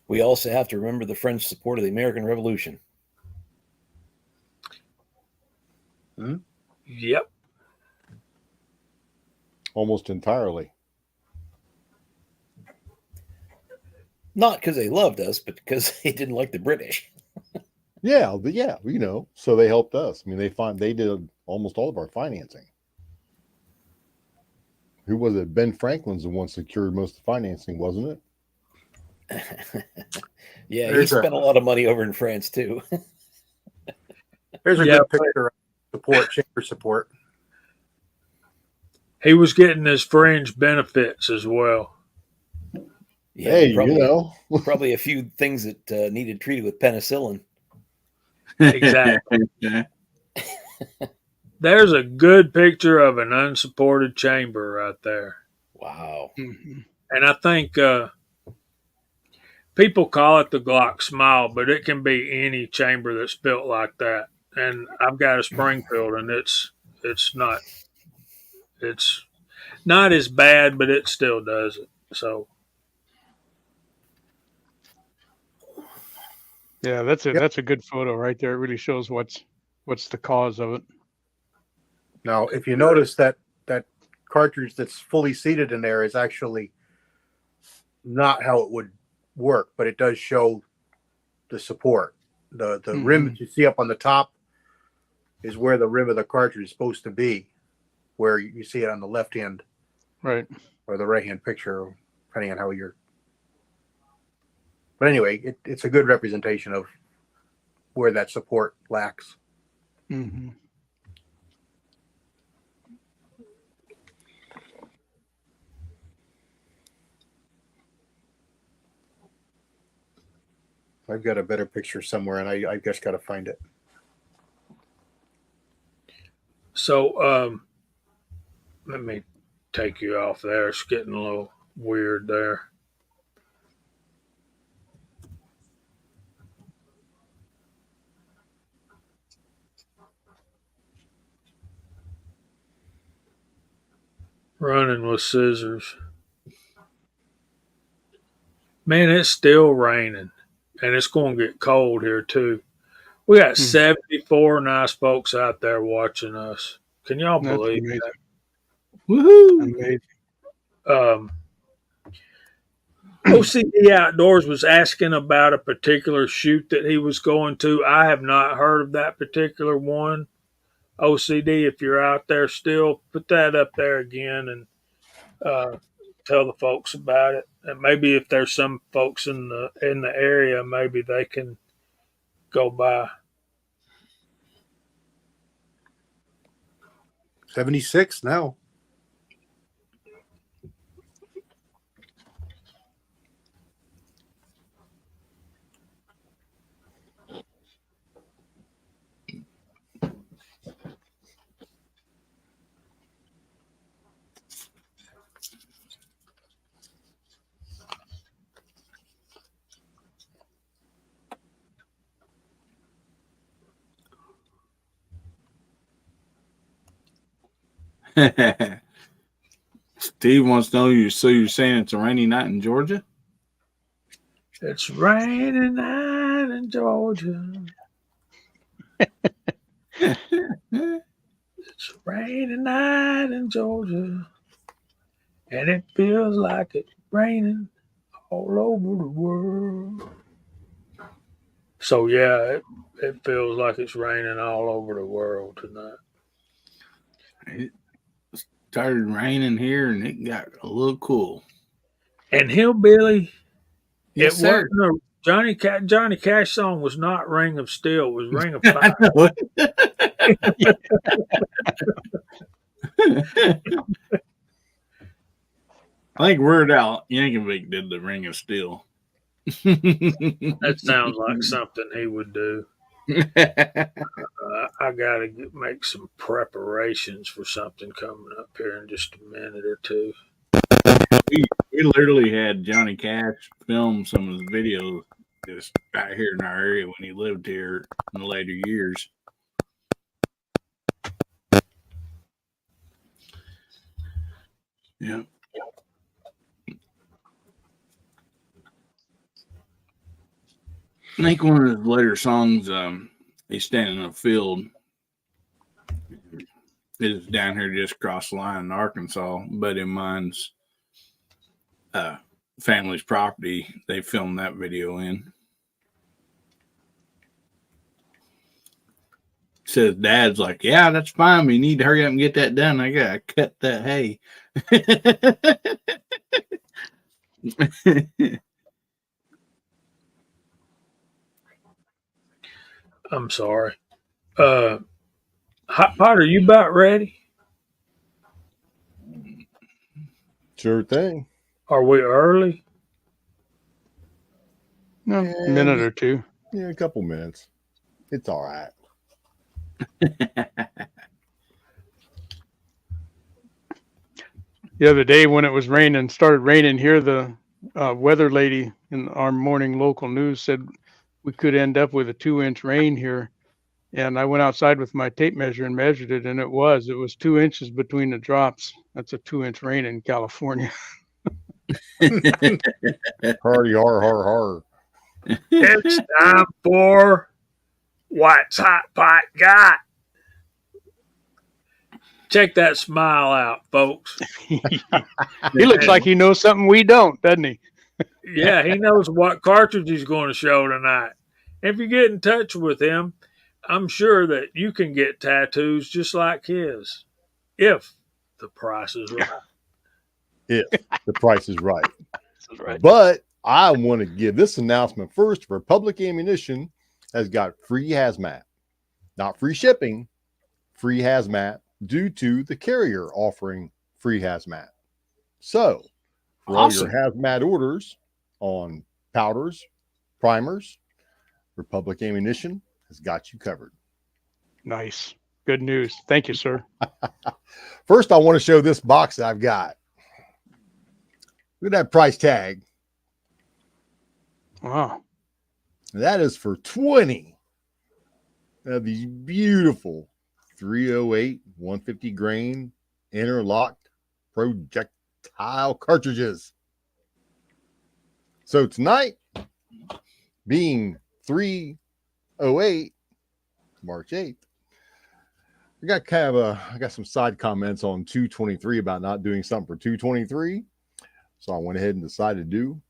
We also have to remember the French support of the American Revolution. Yep. Almost entirely. Not because they loved us, but because they didn't like the British. Yeah, so they helped us. I mean, they did almost all of our financing. Who was it? Ben Franklin's the one secured most of the financing, wasn't it? Yeah, he spent a lot of money over in France too. Here's a good picture of support, chamber support. He was getting his fringe benefits as well. Yeah, hey, probably, probably a few things that needed treated with penicillin. Exactly. There's a good picture of an unsupported chamber right there. Wow. Mm-hmm. And I think people call it the Glock Smile, but it can be any chamber that's built like that. And I've got a Springfield, and it's not as bad, but it still does it. So Yeah, that's a good photo right there. It really shows what's the cause of it. Now, if you notice that cartridge that's fully seated in there is actually not how it would work, but it does show the support. The rim that you see up on the top is where the rim of the cartridge is supposed to be, where you see it on the left hand, right, or the right hand picture, depending on how you're. But anyway, it's a good representation of where that support lacks. Mm-hmm. I've got a better picture somewhere, and I just got to find it. So let me take you off there. It's getting a little weird there. Running with scissors. Man, it's still raining, and it's going to get cold here too. We got 74 nice folks out there watching us. Can y'all That's believe amazing. that? Woohoo! Amazing. OCD Outdoors was asking about a particular shoot that he was going to. I have not heard of that particular one. OCD, if you're out there still, put that up there again and tell the folks about it. And maybe if there's some folks in the area, maybe they can go by. 76 now. Steve wants to know so you're saying it's a rainy night in Georgia? It's raining night in Georgia. It's raining night in Georgia. And it feels like it's raining all over the world. So yeah, it feels like it's raining all over the world tonight. It started raining here and it got a little cool. And Hillbilly, Yes, it sir. wasn't a Johnny Cash song was not Ring of Steel, it was Ring of I Fire. know I think Word Out Yankovic did the Ring of Steel. That sounds like something he would do. I gotta make some preparations for something coming up here in just a minute or two. we literally had Johnny Cash film some of his videos just right here in our area when he lived here in the later years. Yeah. I think one of his later songs, he's standing in a field. Is down here just across the line in Arkansas. A buddy of mine's family's property. They filmed that video in. Says dad's like, yeah, that's fine. But you need to hurry up and get that done. I gotta cut that hay. I'm sorry. Hot Pot, are you about ready? Sure thing. Are we early? No, a minute or two. Yeah, a couple minutes. It's all right. The other day when it was raining, started raining here, the weather lady in our morning local news said we could end up with a 2-inch rain here. And I went outside with my tape measure and measured it, and it was 2 inches between the drops. That's a 2-inch rain in California. Hardy, har, har, har. It's time for What's Hot Pot Got. Check that smile out, folks. He looks like he knows something we don't, doesn't he? Yeah, he knows what cartridge he's going to show tonight. If you get in touch with him, I'm sure that you can get tattoos just like his, if the price is right. If the price is right. That's right. But I want to give this announcement first. Republic Ammunition has got free hazmat. Not free shipping, free hazmat due to the carrier offering free hazmat. So, for Awesome. all your hazmat orders on powders, primers, Republic Ammunition has got you covered. Nice. Good news. Thank you, sir. First, I want to show this box that I've got. Look at that price tag. Wow. That is for 20 of these beautiful 308 150 grain interlocked projectile cartridges. So tonight, being 308 March 8th, I got some side comments on 223 about not doing something for 223. So I went ahead and decided to do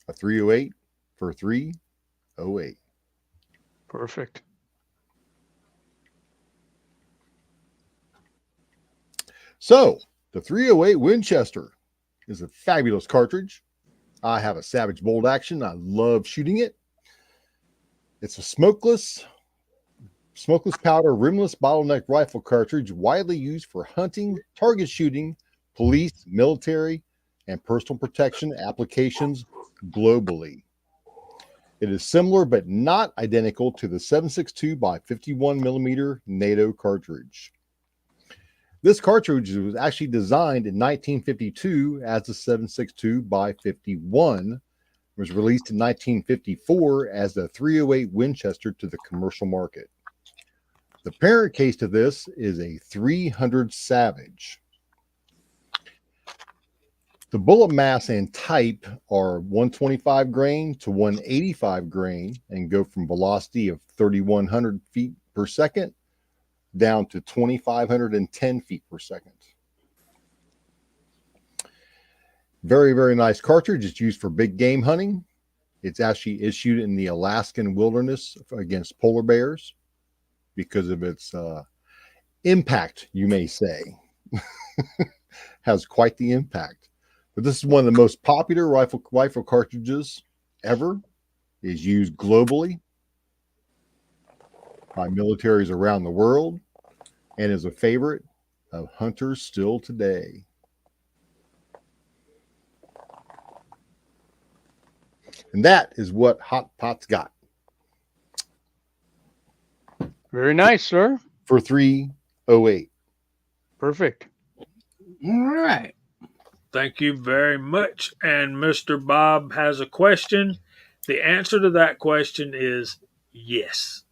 a 308 for 308. Perfect. So the 308 Winchester is a fabulous cartridge. I have a Savage Bolt Action. I love shooting it. It's a smokeless powder rimless bottleneck rifle cartridge widely used for hunting, target shooting, police, military, and personal protection applications globally. It is similar but not identical to the 7.62 by 51 millimeter NATO cartridge. This cartridge was actually designed in 1952 as the 7.62 by 51. It was released in 1954 as the 308 Winchester to the commercial market. The parent case to this is a 300 Savage. The bullet mass and type are 125 grain to 185 grain and go from velocity of 3,100 feet per second down to 2,510 feet per second. Very, very nice cartridge. It's used for big game hunting. It's actually issued in the Alaskan wilderness against polar bears because of its impact, you may say. Has quite the impact. But this is one of the most popular rifle cartridges ever. Is used globally by militaries around the world and is a favorite of hunters still today. And that is what Hot Pot's got. Very nice, sir. For 308. Perfect. All right. Thank you very much. And Mr. Bob has a question. The answer to that question is yes.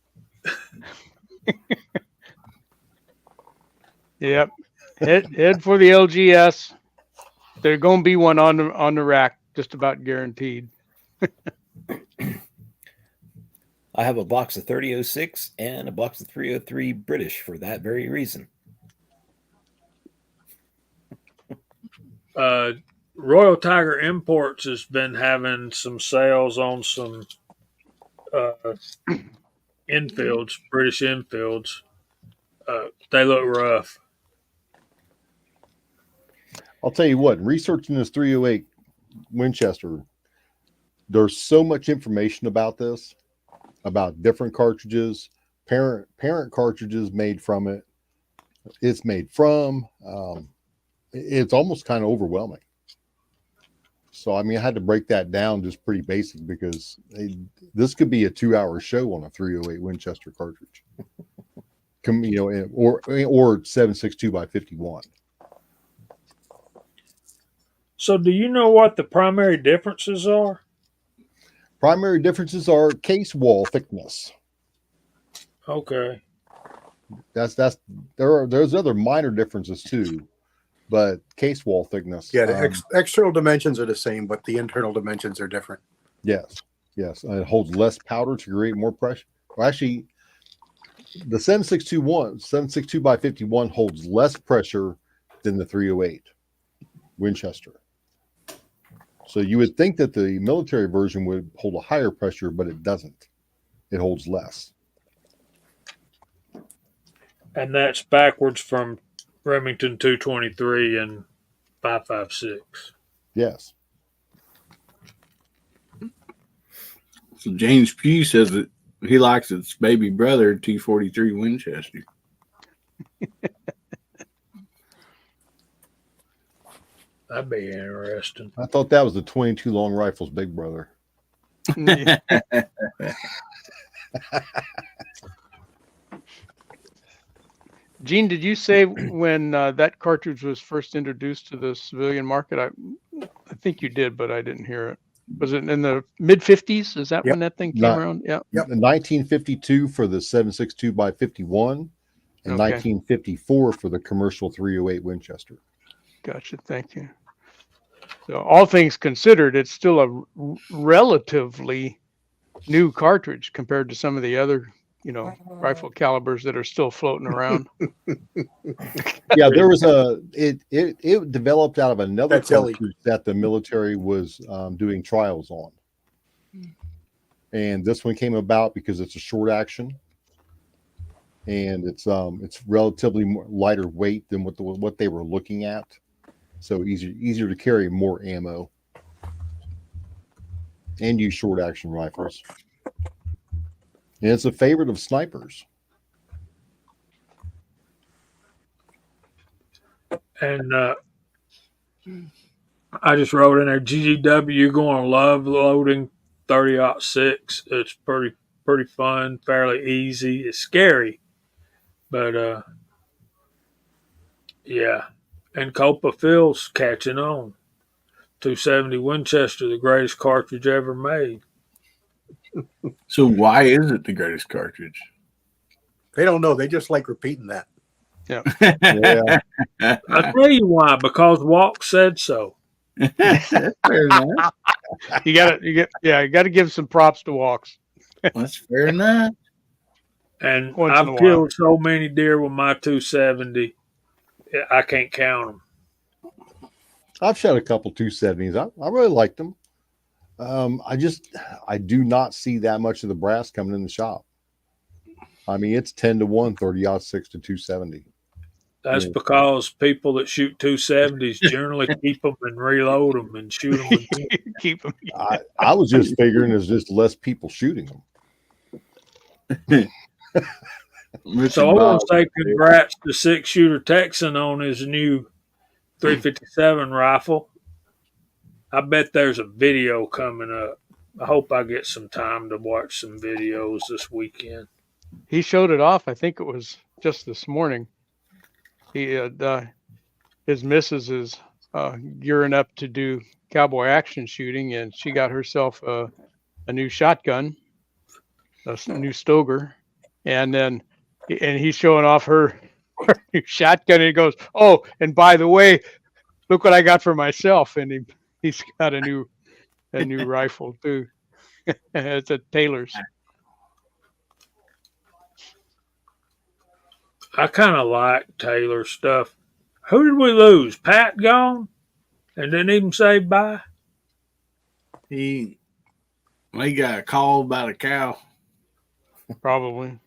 Yep. Head for the LGS. There's going to be one on the rack, just about guaranteed. I have a box of 3006 and a box of 303 British for that very reason. Royal Tiger Imports has been having some sales on some infields, British infields. They look rough. I'll tell you what, researching this 308 Winchester, there's so much information about this, about different cartridges, parent cartridges made from it. It's made from. It's almost kind of overwhelming. So, I mean, I had to break that down just pretty basic because this could be a 2-hour show on a 308 Winchester cartridge, or 7.62 by 51. So, do you know what the primary differences are? Primary differences are case wall thickness. Okay. There's other minor differences too, but case wall thickness. Yeah, the external dimensions are the same, but the internal dimensions are different. Yes. It holds less powder to create more pressure. Well, actually, the 7.62 by 51 holds less pressure than the 308 Winchester. So you would think that the military version would hold a higher pressure, but it doesn't. It holds less. And that's backwards from Remington 223 and 5.56. Yes. So James Pugh says that he likes its baby brother, 243 Winchester. That'd be interesting. I thought that was the 22 Long Rifles big brother. Gene, did you say when that cartridge was first introduced to the civilian market? I think you did, but I didn't hear it. Was it in the mid 50s? Is that when that thing came around? Yeah. Yep. 1952 for the 7.62 by 51 and 1954 for the commercial 308 Winchester. Gotcha. Thank you. So all things considered, it's still a relatively new cartridge compared to some of the other, rifle calibers that are still floating around. Yeah, there was it developed out of another cartridge that the military was doing trials on. And this one came about because it's a short action. And it's relatively more lighter weight than what they were looking at. So easier to carry more ammo and use short action rifles. And it's a favorite of snipers. And I just wrote in there, GGW, you're going to love loading 30-06. It's pretty fun, fairly easy. It's scary, but yeah. And Copa Phil's catching on. 270 Winchester, the greatest cartridge ever made. So why is it the greatest cartridge? They don't know. They just like repeating that. Yeah. Yeah. I'll tell you why. Because Walk said so. That's fair enough. You gotta give some props to Walks. That's fair enough. And Once in a I've while. killed so many deer with my 270, I can't count them. I've shot a couple 270s. I really liked them. I do not see that much of the brass coming in the shop. I mean, it's 10-1, 30-06 to 270. That's because people that shoot 270s generally keep them and reload them and shoot them again. Keep them. I was just figuring there's just less people shooting them. So I want to say congrats to 6-shooter Texan on his new 357 rifle. I bet there's a video coming up. I hope I get some time to watch some videos this weekend. He showed it off. I think it was just this morning. He had, his missus is gearing up to do cowboy action shooting, and she got herself a new shotgun, a new Stoger, and he's showing off her new shotgun. And he goes, "Oh, and by the way, look what I got for myself." And he's got a new rifle too. It's a Taylor's. I kind of like Taylor stuff. Who did we lose? Pat gone? And didn't even say bye? He got called by the cow. Probably.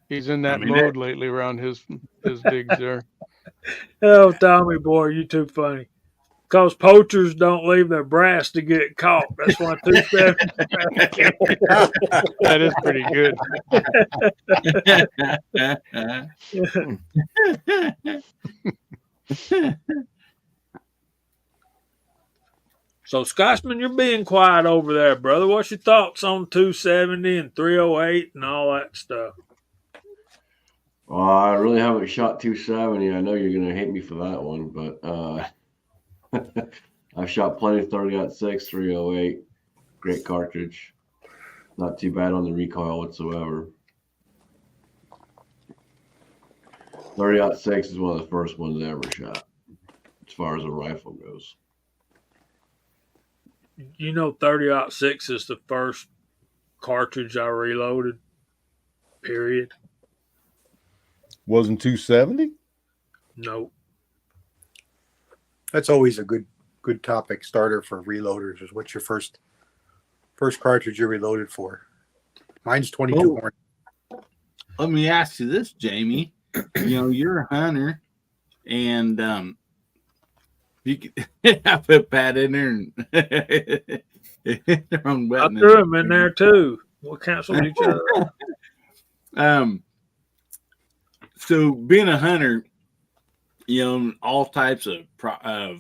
He's in that mode lately around his digs there. Oh, Tommy boy, you too funny. Because poachers don't leave their brass to get caught. That's why 270. That is pretty good. So, Scotsman, you're being quiet over there, brother. What's your thoughts on 270 and 308 and all that stuff? Well, I really haven't shot 270. I know you're going to hate me for that one, but I've shot plenty of 30-06, 308. Great cartridge. Not too bad on the recoil whatsoever. 30-06 is one of the first ones I ever shot, as far as a rifle goes. You know, 30-06 is the first cartridge I reloaded, period. Wasn't 270? Nope. That's always a good topic starter for reloaders. Is what's your first cartridge you reloaded for? Mine's 22 Horn. Let me ask you this, Jamie. You know, you're a hunter, and you could I put Pat in there and I threw him in there too. We'll cancel each other. So being a hunter, you know, all types of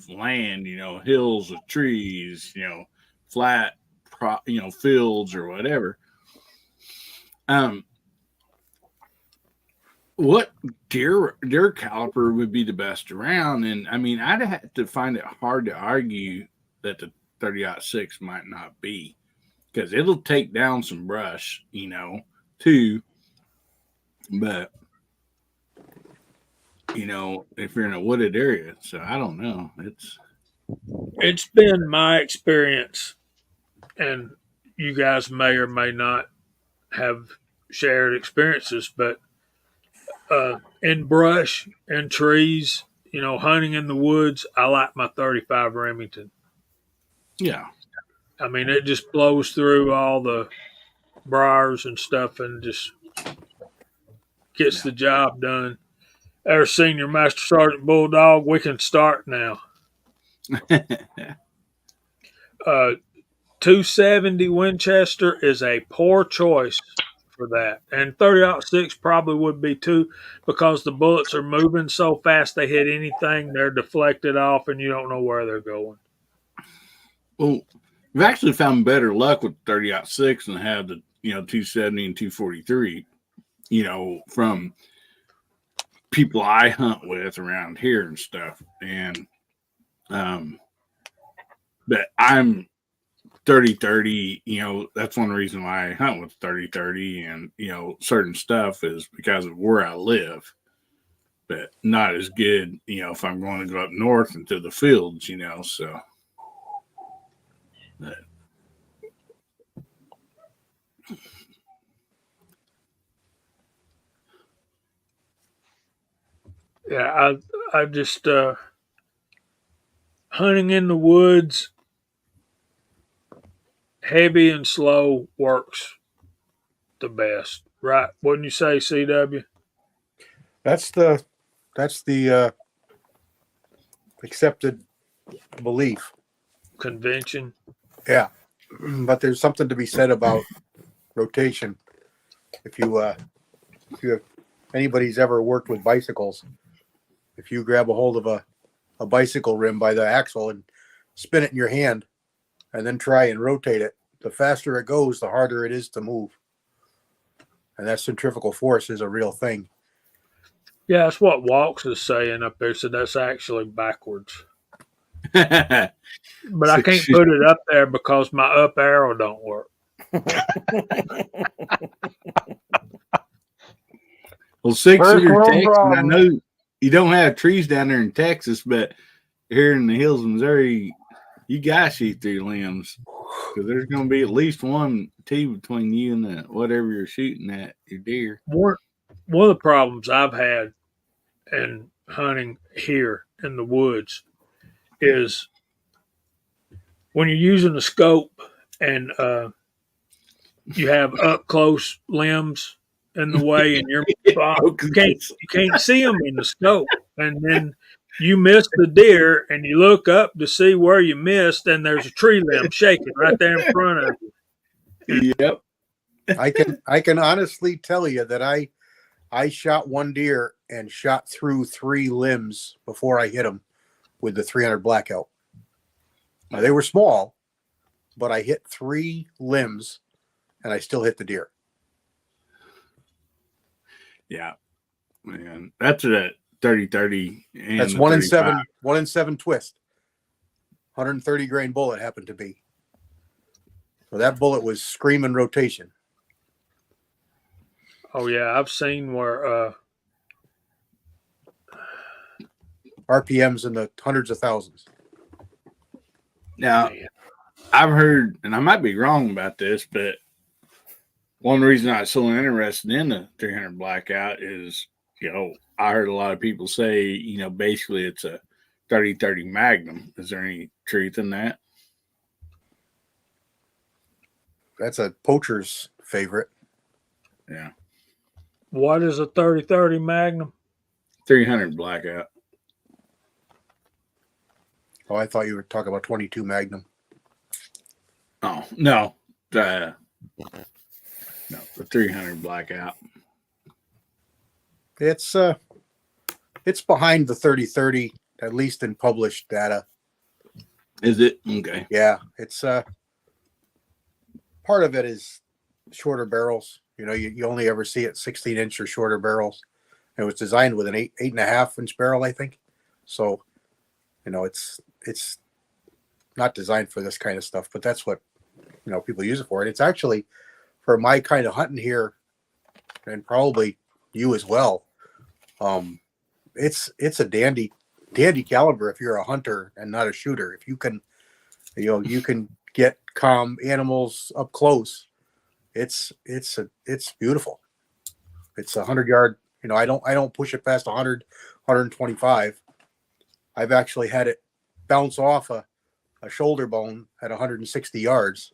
land, you know, hills with trees, you know, flat, fields or whatever. What deer caliper would be the best around? And I mean, I'd have to find it hard to argue that the 30-06 might not be, because it'll take down some brush, you know, too. But you know, if you're in a wooded area, so I don't know. It's been my experience, and you guys may or may not have shared experiences, but in brush and trees, you know, hunting in the woods, I like my 35 Remington. Yeah. I mean, it just blows through all the briars and stuff and just gets the job done. Our Senior Master Sergeant Bulldog, we can start now. 270 Winchester is a poor choice for that. And 30-06 probably would be too, because the bullets are moving so fast they hit anything, they're deflected off, and you don't know where they're going. Well, we've actually found better luck with 30-06 than have the 270 and 243, from people I hunt with around here and stuff. And but I'm 30-30, that's one reason why I hunt with 30-30 and certain stuff is because of where I live, but not as good if I'm going to go up north into the fields, so Yeah, I just hunting in the woods, heavy and slow works the best, right? Wouldn't you say, CW? That's the accepted belief. Convention. Yeah, but there's something to be said about rotation. If you have anybody's ever worked with bicycles, if you grab a hold of a bicycle rim by the axle and spin it in your hand and then try and rotate it, the faster it goes, the harder it is to move. And that centrifugal force is a real thing. Yeah, that's what Walks is saying up there. So that's actually backwards. But I can't put it up there because my up arrow don't work. Well, 6 First year world Texas, I problem. know you don't have trees down there in Texas, but here in the hills of Missouri, you got to shoot through limbs because there's going to be at least 1 T between you and the whatever you're shooting at, your deer. One of the problems I've had in hunting here in the woods is when you're using a scope and you have up close limbs in the way, and you can't see them in the scope, and then you miss the deer, and you look up to see where you missed, and there's a tree limb shaking right there in front of you. Yep. I can honestly tell you that I shot one deer and shot through 3 limbs before I hit them with the 300 blackout. Now, they were small, but I hit 3 limbs and I still hit the deer. Yeah. Man, that's a 30-30. That's 1 in 7, 1 in 7 twist. 130 grain bullet happened to be. So that bullet was screaming rotation. Oh yeah, I've seen where RPMs in the hundreds of thousands. Now, I've heard, and I might be wrong about this, but one reason I was so interested in the 300 blackout is, I heard a lot of people say, basically it's a 30-30 Magnum. Is there any truth in that? That's a poacher's favorite. Yeah. what is a 30-30 Magnum? 300 blackout. Oh, I thought you were talking about 22 Magnum. Oh, no. No, the 300 blackout. It's behind the 30-30, at least in published data. Is it? Okay. Yeah, it's part of it is shorter barrels. You only ever see it 16-inch or shorter barrels. It was designed with an 8.5-inch barrel, I think. So, it's not designed for this kind of stuff, but that's what people use it for. And it's actually for my kind of hunting here, and probably you as well. It's a dandy caliber if you're a hunter and not a shooter. If you can, you can get calm animals up close. It's beautiful. It's 100-yard. I don't push it past 100, 125. I've actually had it bounce off a shoulder bone at 160 yards.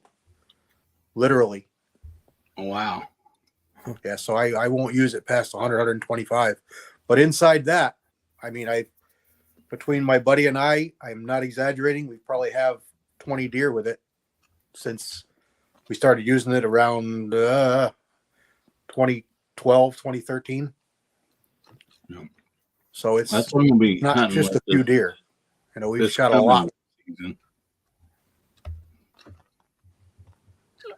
Literally. Oh, wow. Yeah, so I won't use it past 100, 125. But inside that, between my buddy and I'm not exaggerating, we probably have 20 deer with it since we started using it around 2012, 2013. Yep. So it's That's going to be not just a few deer. We've shot a lot. Season.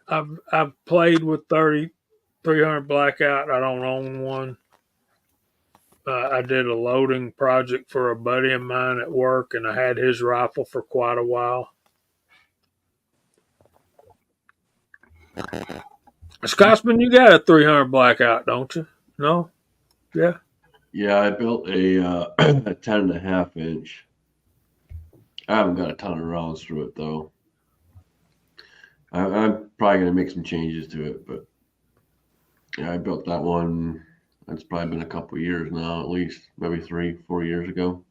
I've played with 300 blackout. I don't own one. I did a loading project for a buddy of mine at work, and I had his rifle for quite a while. Scotsman, you got a 300 blackout, don't you? No? Yeah. Yeah, I built a 10.5-inch. I haven't got a ton of rounds through it though. I'm probably going to make some changes to it, but yeah, I built that one. It's probably been a couple years now, at least maybe 3-4 years ago.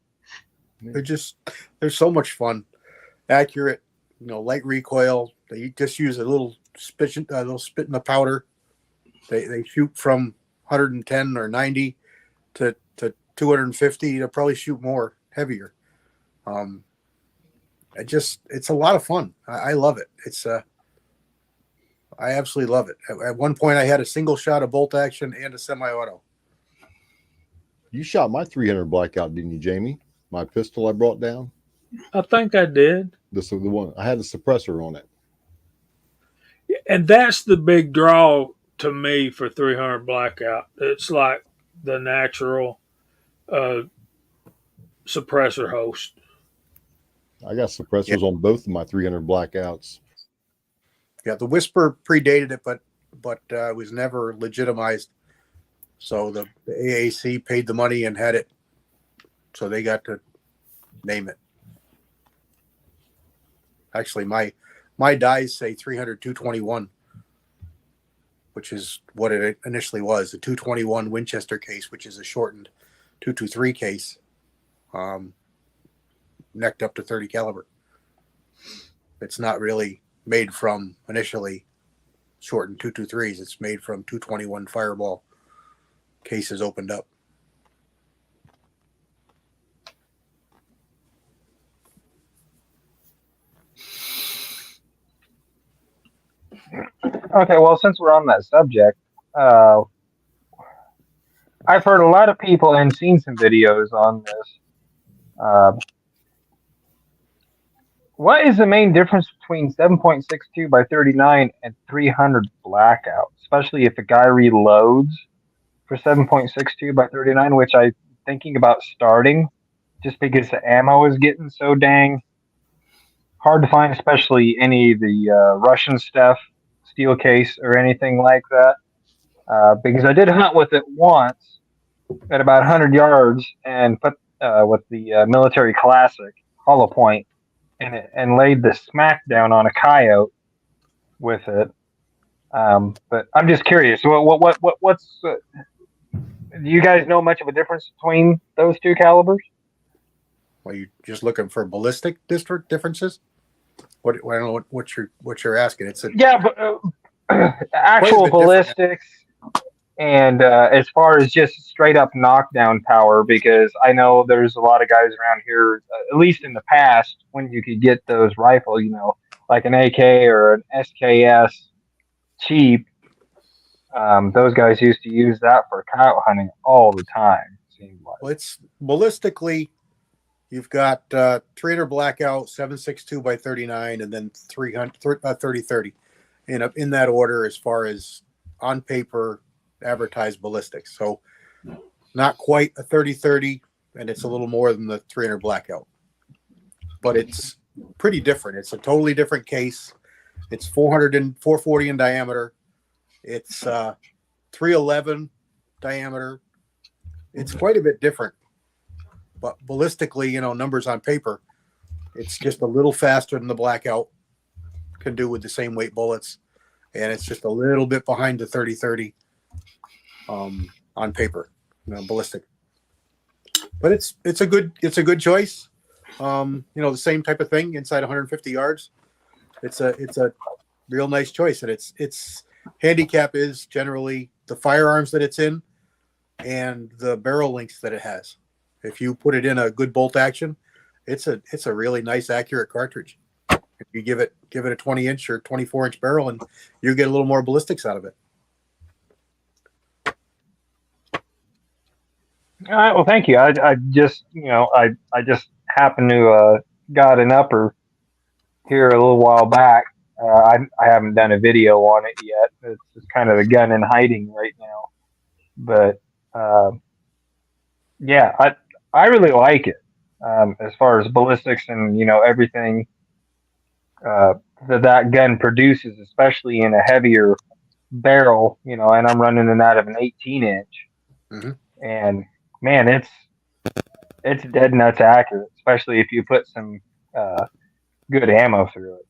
They're so much fun, accurate, light recoil. They just use a little spit in the powder. They shoot from 110 or 90 to 250. They'll probably shoot more, heavier. It's a lot of fun. I love it. I absolutely love it. At one point, I had a single shot of bolt action and a semi-auto. You shot my 300 blackout, didn't you, Jamie? My pistol I brought down. I think I did. The one I had a suppressor on it. And that's the big draw to me for 300 blackout. It's like the natural suppressor host. I got suppressors on both of my 300 blackouts. Yeah, the Whisper predated it, but it was never legitimized. So the AAC paid the money and had it, so they got to name it. Actually, my dies say 300 221, which is what it initially was, the 221 Winchester case, which is a shortened 223 case, necked up to 30 caliber. It's not really made from initially shortened 223s. It's made from 221 Fireball cases opened up. Okay, well, since we're on that subject, I've heard a lot of people and seen some videos on this. What is the main difference between 7.62 by 39 and 300 blackout, especially if a guy reloads for 7.62 by 39, which I'm thinking about starting just because the ammo is getting so dang hard to find, especially any of the Russian stuff, steel case or anything like that. Because I did hunt with it once at about 100 yards and put with the military classic hollow point and laid the smack down on a coyote with it. But I'm just curious. What's do you guys know much of a difference between those two calibers? Well, you just looking for ballistic differences? I don't know what you're asking. It's actual ballistics and as far as just straight up knockdown power, because I know there's a lot of guys around here, at least in the past, when you could get those rifles, like an AK or an SKS cheap. Those guys used to use that for coyote hunting all the time. Seems like. Well, it's ballistically, you've got 300 blackout, 7.62 by 39, and then 30-30 in that order as far as on paper advertised ballistics. So not quite a 30-30, and it's a little more than the 300 blackout, but it's pretty different. It's a totally different case. It's 440 in diameter. It's 311 diameter. It's quite a bit different, but ballistically, numbers on paper, it's just a little faster than the blackout can do with the same weight bullets, and it's just a little bit behind the 30-30 on paper, ballistic. But it's a good choice. The same type of thing inside 150 yards. It's a real nice choice, and its handicap is generally the firearms that it's in and the barrel lengths that it has. If you put it in a good bolt action, it's a really nice, accurate cartridge. If you give it a 20-inch or 24-inch barrel, and you get a little more ballistics out of it. All right. Well, thank you. I just I just happened to got an upper here a little while back. I haven't done a video on it yet. It's just kind of a gun in hiding right now. But yeah, I really like it as far as ballistics and everything that gun produces, especially in a heavier barrel. And I'm running it out of an 18-inch, and man, it's dead nuts accurate, especially if you put some good ammo through it.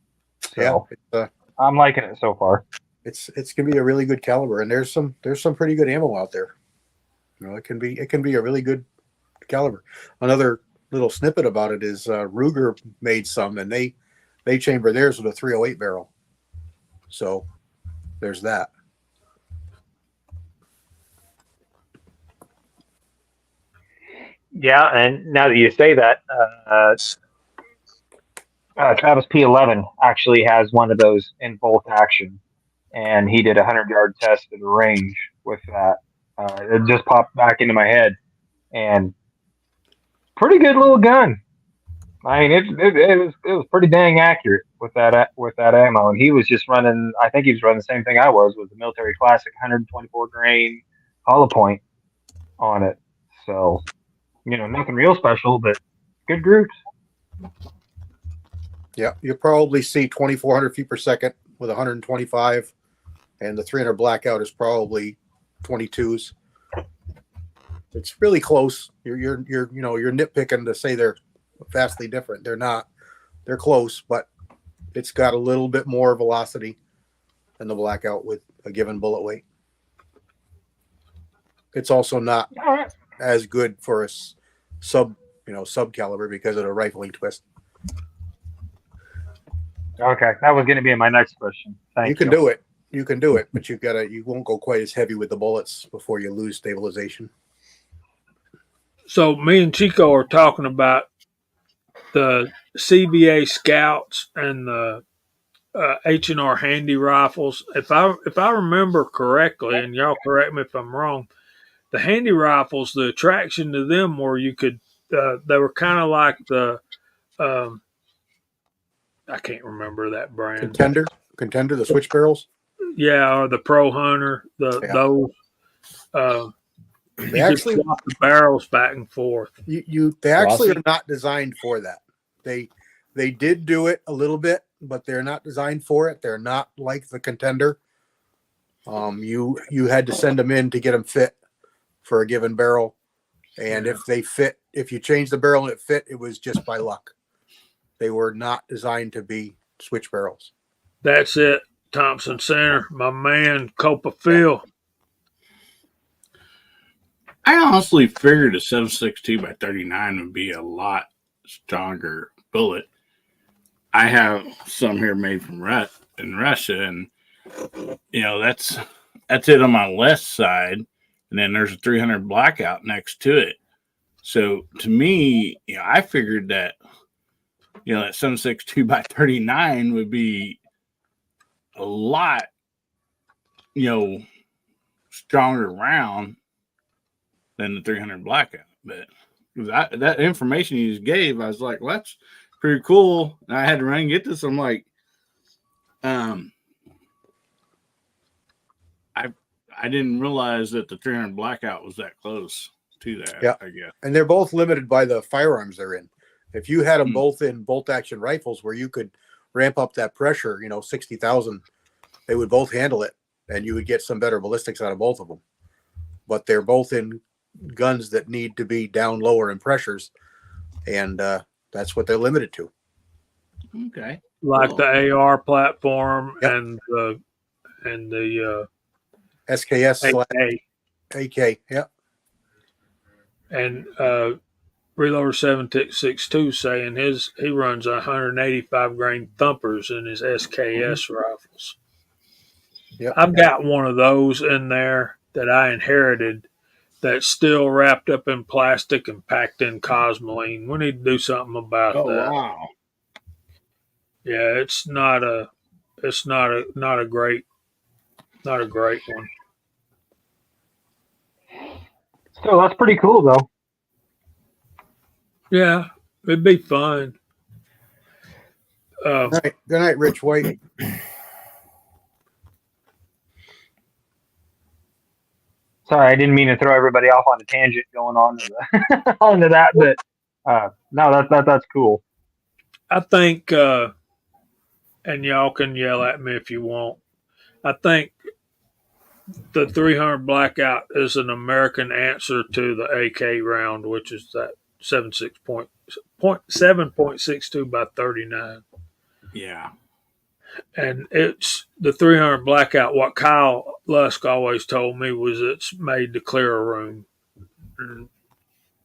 So yeah, I'm liking it so far. It's gonna be a really good caliber, and there's some pretty good ammo out there. It can be a really good caliber. Another little snippet about it is Ruger made some, and they chamber theirs with a 308 barrel. So there's that. Yeah, and now that you say that, Travis P11 actually has one of those in bolt action, and he did a 100-yard test at the range with that. It just popped back into my head, and pretty good little gun. I mean, it was pretty dang accurate with that ammo, and he was just running. I think he was running the same thing I was with the military classic 124 grain hollow point on it. So, nothing real special, but good groups. Yeah, you'll probably see 2,400 feet per second with 125, and the 300 blackout is probably 22s. It's really close. You're nitpicking to say they're vastly different. They're not. They're close, but it's got a little bit more velocity than the blackout with a given bullet weight. It's also not as good for a sub caliber because of the rifling twist. Okay, that was going to be my next question. Thank you. You can do it. You can do it, but you won't go quite as heavy with the bullets before you lose stabilization. So me and Chico are talking about the CBA Scouts and the H&R Handy rifles. If I remember correctly, and y'all correct me if I'm wrong, the Handy rifles, the attraction to them were you could they were kind of like the I can't remember that brand. Contender, the switch barrels. Yeah, or the Pro Hunter, those. They actually swap the barrels back and forth. They actually are not designed for that. They did do it a little bit, but they're not designed for it. They're not like the Contender. You had to send them in to get them fit for a given barrel, and if you change the barrel and it fit, it was just by luck. They were not designed to be switch barrels. That's it, Thompson Center, my man, Copa Phil. I honestly figured a 7.62 by 39 would be a lot stronger bullet. I have some here made from Russia, and that's it on my left side, and then there's a 300 blackout next to it. So to me, I figured that that 7.62 by 39 would be a lot stronger round than the 300 blackout. But that information you just gave, I was like, well, that's pretty cool. And I had to run and get this. I'm like, I didn't realize that the 300 blackout was that close to that. Yeah, I guess. And they're both limited by the firearms they're in. If you had them both in bolt action rifles where you could ramp up that pressure, 60,000, they would both handle it, and you would get some better ballistics out of both of them. But they're both in guns that need to be down lower in pressures, and that's what they're limited to. Okay. Like the AR platform and the SKS AK. Yep. And Reloader 762 saying he runs 185 grain thumpers in his SKS rifles. Yep. I've got one of those in there that I inherited that's still wrapped up in plastic and packed in Cosmoline. We need to do something about that. Wow. Yeah, it's not a great one. So that's pretty cool, though. Yeah, it'd be fun. Good night, Rich White. Sorry, I didn't mean to throw everybody off on a tangent going on to onto that, but no, that's cool. I think, and y'all can yell at me if you want, I think the 300 blackout is an American answer to the AK round, which is that 7.62 by 39. Yeah. and it's the 300 blackout. What Kyle Lusk always told me was it's made to clear a room.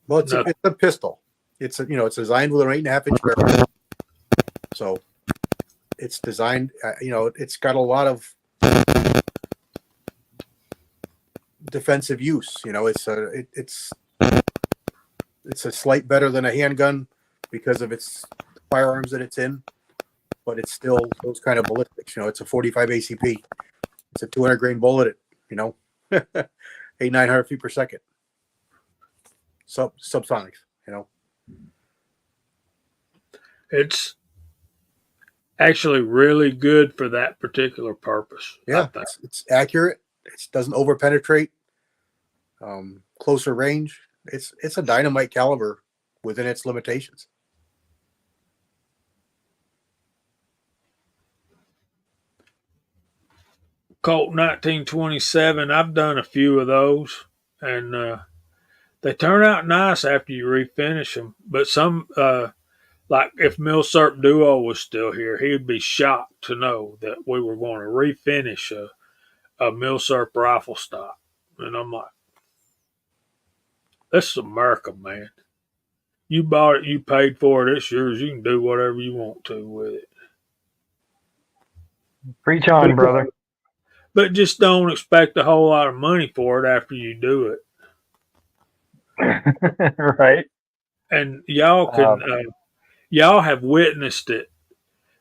Well, it's a pistol. It's it's designed with an 8.5-inch barrel, so it's designed. It's got a lot of defensive use. It's a slight better than a handgun because of its firearms that it's in, but it's still those kind of ballistics. It's a 45 ACP. It's a 200 grain bullet at 800-900 feet per second. Subsonics. It's actually really good for that particular purpose. Yeah, it's accurate. It doesn't over penetrate. Closer range. It's a dynamite caliber within its limitations. Colt 1927. I've done a few of those, and they turn out nice after you refinish them. But some, like if Milsurp Duo was still here, he'd be shocked to know that we were going to refinish a Milsurp rifle stock. And I'm like, this is America, man. You bought it, you paid for it, it's yours. You can do whatever you want to with it. Preach on, brother. But just don't expect a whole lot of money for it after you do it. Right. And y'all can, y'all have witnessed it.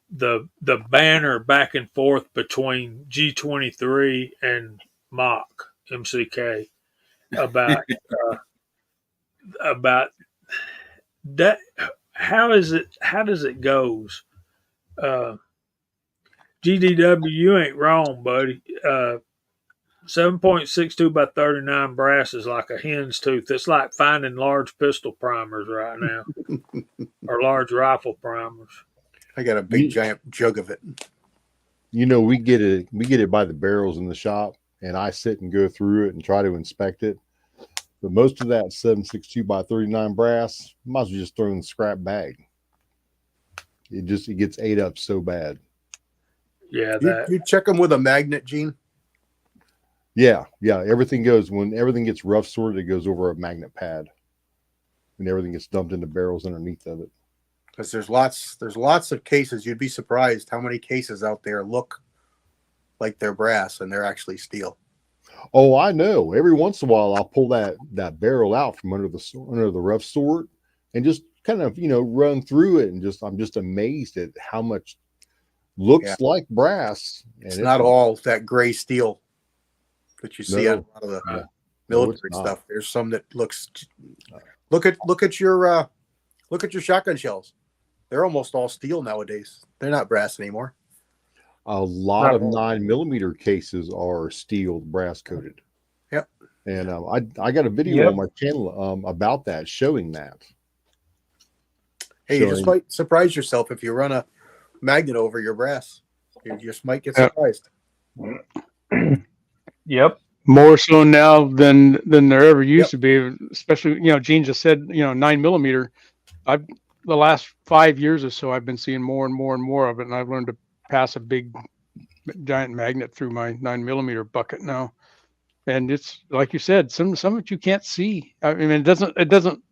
The banner back and forth between G23 and Mock MCK about that. How does it goes? GDW, you ain't wrong, buddy. 7.62 by 39 brass is like a hen's tooth. It's like finding large pistol primers right now, or large rifle primers. I got a big giant jug of it. We get it by the barrels in the shop, and I sit and go through it and try to inspect it. But most of that 7.62 by 39 brass, might as well just throw in the scrap bag. It gets ate up so bad. Yeah, you check them with a magnet, Gene. Yeah. Everything goes when everything gets rough sorted. It goes over a magnet pad, and everything gets dumped into barrels underneath of it. Because there's lots of cases. You'd be surprised how many cases out there look like they're brass and they're actually steel. Oh, I know. Every once in a while, I'll pull that barrel out from under the rough sort and just kind of run through it, and I'm just amazed at how much looks like brass. It's not all that gray steel that you see on a lot of the military stuff. There's some that looks. Look at your shotgun shells. They're almost all steel nowadays. They're not brass anymore. A lot of 9mm cases are steel, brass coated. Yep. And I got a video on my channel about that, showing that. Hey, you just might surprise yourself if you run a magnet over your brass. You just might get surprised. Yep. More so now than there ever used to be. Especially, Gene just said, 9mm. The last 5 years or so, I've been seeing more and more and more of it, and I've learned to pass a big giant magnet through my 9mm bucket now. And it's like you said, some of it you can't see. I mean, it doesn't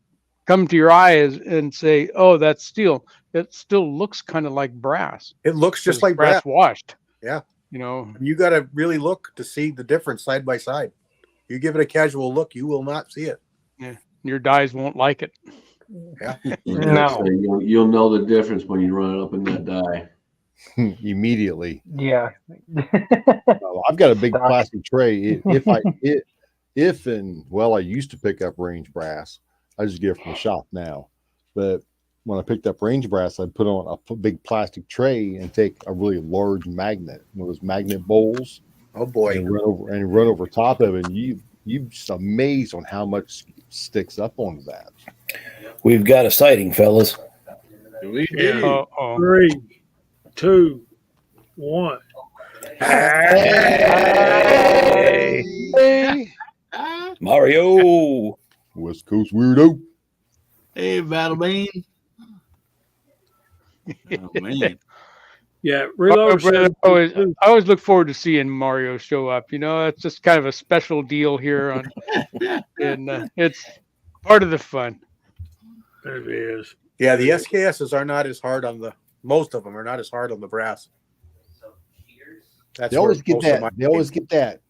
come to your eye and say, oh, that's steel. It still looks kind of like brass. It looks just like brass washed. Yeah. You got to really look to see the difference side by side. You give it a casual look, you will not see it. Yeah. Your dyes won't like it. Yeah. No. You'll know the difference when you run it up in that dye. Immediately. Yeah. I've got a big plastic tray. I used to pick up range brass. I just get it from the shop now. But when I picked up range brass, I'd put on a big plastic tray and take a really large magnet, one of those magnet bowls. Oh boy. And run over top of it. And you just amazed on how much sticks up onto that. We've got a sighting, fellas. Yeah. 3, 2, 1. Hey. Mario. West Coast weirdo. Hey, Battle Bean. Oh, man. Yeah, Mario Reload Brothers, says I always look forward to seeing Mario show up. You know, it's just kind of a special deal here on, and it's part of the fun. it is. Yeah, the SKSs are not as hard on the. Most of them are not as hard on the brass. That's They always where get most of that. my. They always get that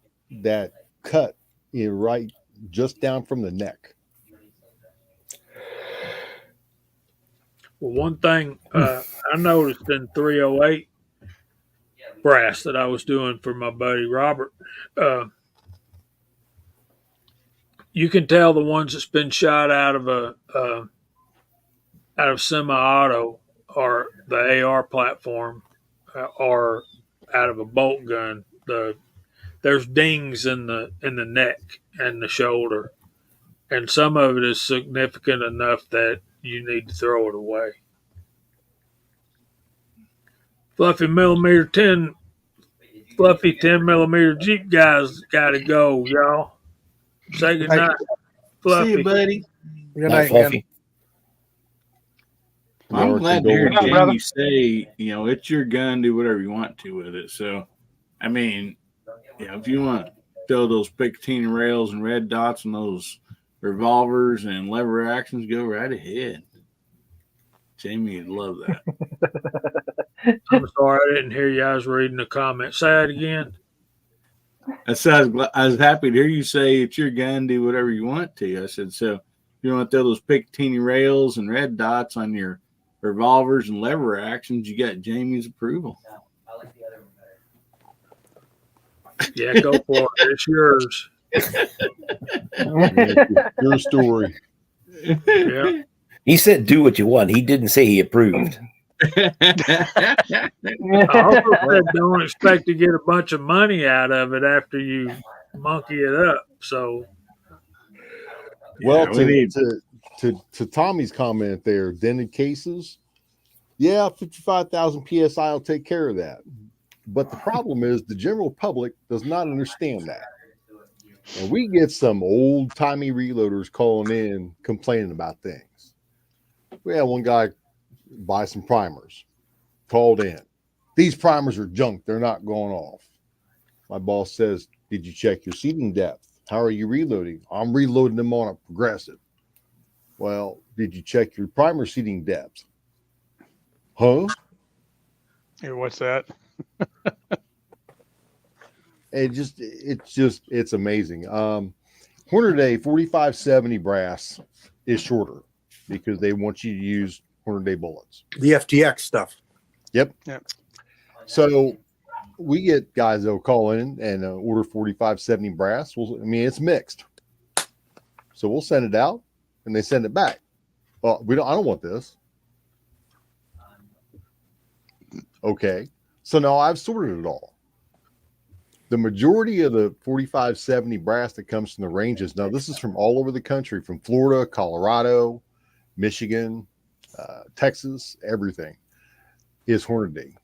cut right just down from the neck. Well, one thing I noticed in 308 brass that I was doing for my buddy Robert, you can tell the ones that's been shot out of out of semi-auto or the AR platform or out of a bolt gun. There's dings in the neck and the shoulder, and some of it is significant enough that you need to throw it away. Fluffy 10 millimeter Jeep guys got to go, y'all. Say goodnight, See you, Fluffy. buddy. Good Night, night, man. Fluffy. I'm Our glad to hear condolences. Jamie say, it's your gun, do whatever you want to with it. So, I mean, if you want to throw those Picatinny rails and red dots and those revolvers and lever actions, go right ahead. Jamie would love that. I'm sorry I didn't hear you. I was reading the comment. Say that again. I said I was happy to hear you say it's your gun, do whatever you want to. I said, so if you want to throw those Picatinny rails and red dots on your revolvers and lever actions, you got Jamie's approval. Yeah, go for it. It's yours. Your story. Yeah. He said, "Do what you want." He didn't say he approved. I also said don't expect to get a bunch of money out of it after you monkey it up. So, Well, we need to Tommy's comment there, dented cases. Yeah, 55,000 psi will take care of that. But the problem is the general public does not understand that. And we get some old timey reloaders calling in complaining about things. We had one guy buy some primers, called in. These primers are junk. They're not going off. My boss says, did you check your seating depth? How are you reloading? I'm reloading them on a progressive. Well, did you check your primer seating depth? Huh? Here, what's that? It's amazing. Hornady 4570 brass is shorter because they want you to use Hornady bullets. The FTX stuff. Yep. Yep. So we get guys that'll call in and order 4570 brass. It's mixed. So we'll send it out and they send it back. Well, I don't want this. Okay. So now I've sorted it all. The majority of the 4570 brass that comes from the ranges, now this is from all over the country, from Florida, Colorado, Michigan, Texas, everything is Hornady.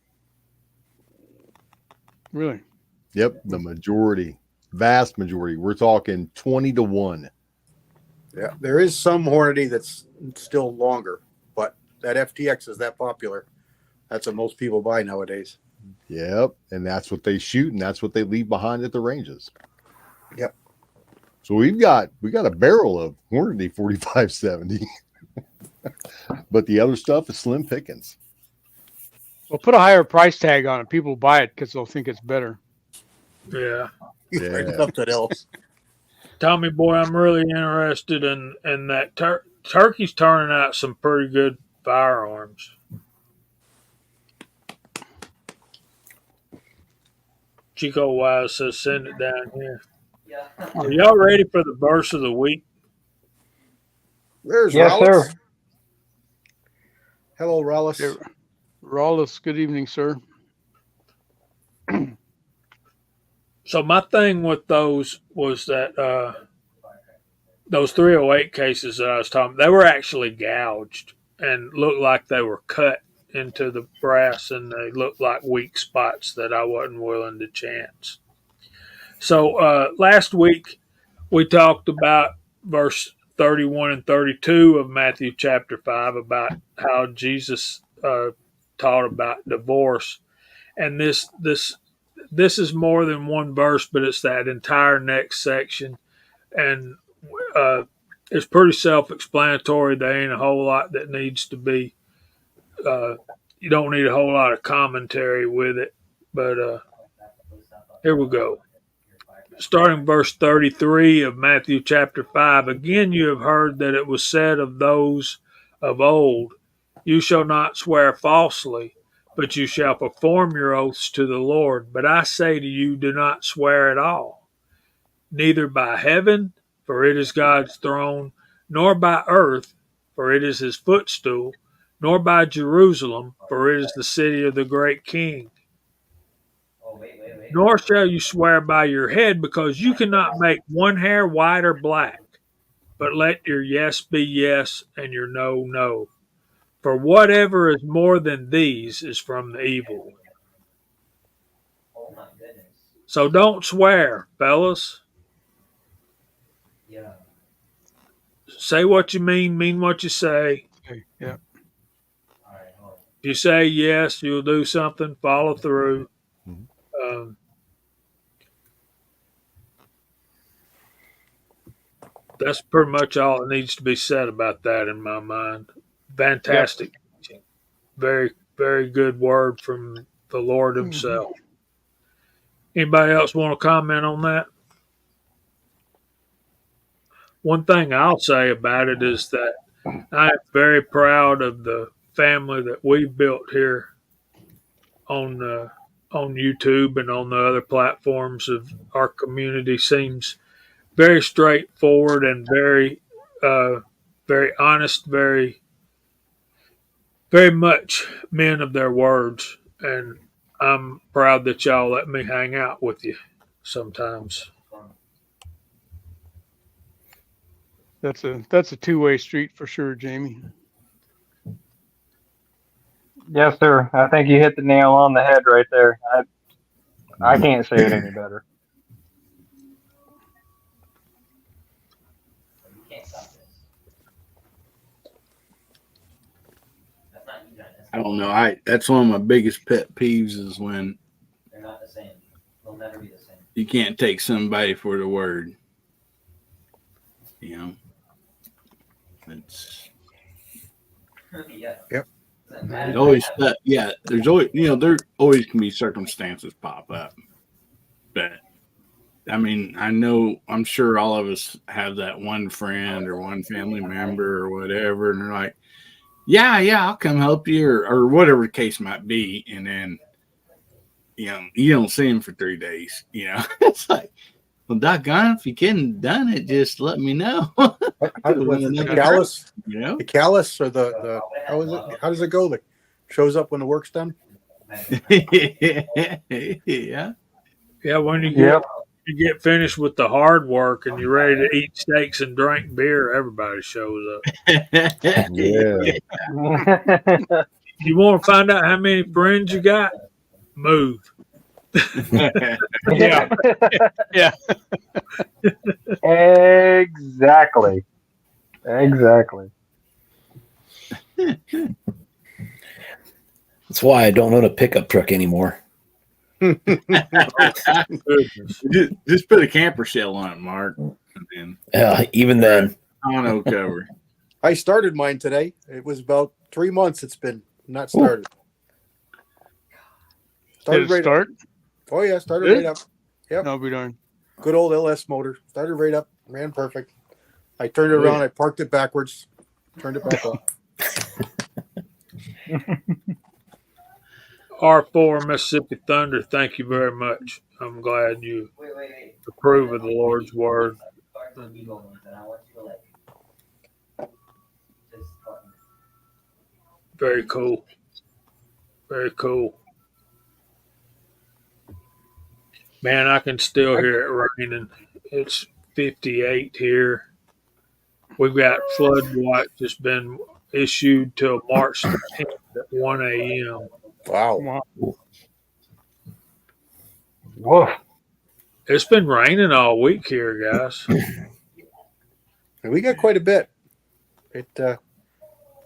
Really? Yep, the majority, vast majority. We're talking 20-1. Yeah, there is some Hornady that's still longer, but that FTX is that popular. That's what most people buy nowadays. Yep, and that's what they shoot, and that's what they leave behind at the ranges. Yep. So we got a barrel of Hornady 4570, but the other stuff is slim pickings. Well, put a higher price tag on it. People buy it because they'll think it's better. yeah. Yeah. Something else. Tommy boy, I'm really interested in that. Turkey's turning out some pretty good firearms. Chico Wise says send it down here. Are y'all ready for the verse of the week? There's Yes, Rollis. sir. Hello, Rollis. Here, Rawless, good evening, sir. So my thing with those was that those 308 cases that I was talking, they were actually gouged and looked like they were cut into the brass, and they looked like weak spots that I wasn't willing to chance. So last week we talked about verse 31 and 32 of Matthew chapter 5 about how Jesus taught about divorce. And this is more than one verse, but it's that entire next section, and it's pretty self-explanatory. There ain't a whole lot that needs to be. You don't need a whole lot of commentary with it, but here we go. Starting verse 33 of Matthew chapter 5. Again, you have heard that it was said of those of old, you shall not swear falsely, but you shall perform your oaths to the Lord. But I say to you, do not swear at all, neither by heaven, for it is God's throne, nor by earth, for it is his footstool, nor by Jerusalem, for it is the city of the great king. Nor shall you swear by your head, because you cannot make one hair white or black. But let your yes be yes, and your no, no. For whatever is more than these is from the evil one. So don't swear, fellas. Say what you mean what you say. Okay, yeah. If you say yes, you'll do something, follow through. That's pretty much all that needs to be said about that in my mind. Fantastic. Yep. Very, very good word from the Lord himself. Anybody else want to comment on that? One thing I'll say about it is that I am very proud of the family that we've built here on YouTube and on the other platforms of our community. Seems very straightforward and very honest, very much men of their words. And I'm proud that y'all let me hang out with you sometimes. That's a two-way street for sure, Jamie. Yes, sir. I think you hit the nail on the head right there. I can't say it any better. I don't know. That's one of my biggest pet peeves is when they're not the same. They'll never be the same. You can't take somebody for the word. You know, it's Yeah. Yep. It always, there's always, there always can be circumstances pop up. But I mean, I'm sure all of us have that one friend or one family member or whatever, and they're like, yeah, I'll come help you, or whatever the case might be. And then, you don't see him for 3 days. It's like, well, doggone, if you couldn't done it, just let me know. The callus, the callus, or the how is it? How does it go? Like, shows up when the work's done. Yeah. When you get finished with the hard work and you're ready to eat steaks and drink beer, everybody shows up. Yeah. You want to find out how many friends you got? Move. Yeah. Yeah. Exactly. That's why I don't own a pickup truck anymore. Just put a camper shell on it, Mark. And even then, tonneau cover. I started mine today. It was about 3 months. It's been not started. Did it start? Oh yeah, started right up. Yep. No, be darned. Good old LS motor. Started right up. Ran perfect. I turned it around. I parked it backwards. Turned it back up. R4 Mississippi Thunder, thank you very much. I'm glad you approve of the Lord's word. Very cool. Very cool. Man, I can still hear it raining. It's 58 here. We've got flood watch that's been issued till March 10th at 1 a.m. Wow. Woof. It's been raining all week here, guys. And we got quite a bit.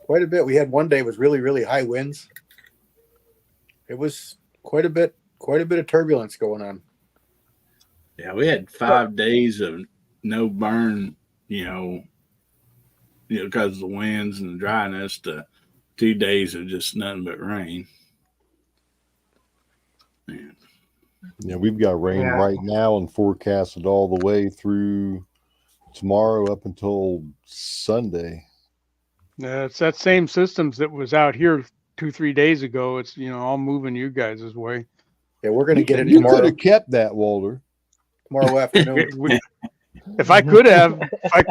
Quite a bit. We had one day was really, really high winds. It was quite a bit of turbulence going on. Yeah, we had 5 days of no burn, because of the winds and the dryness, to 2 days of just nothing but rain. Man. Yeah, we've got rain Yeah. right now and forecasted all the way through tomorrow up until Sunday. Yeah, it's that same systems that was out here 2-3 days ago. It's all moving you guys' way. Yeah, we're going to get it You could tomorrow have kept that, Walter. afternoon. If I could have,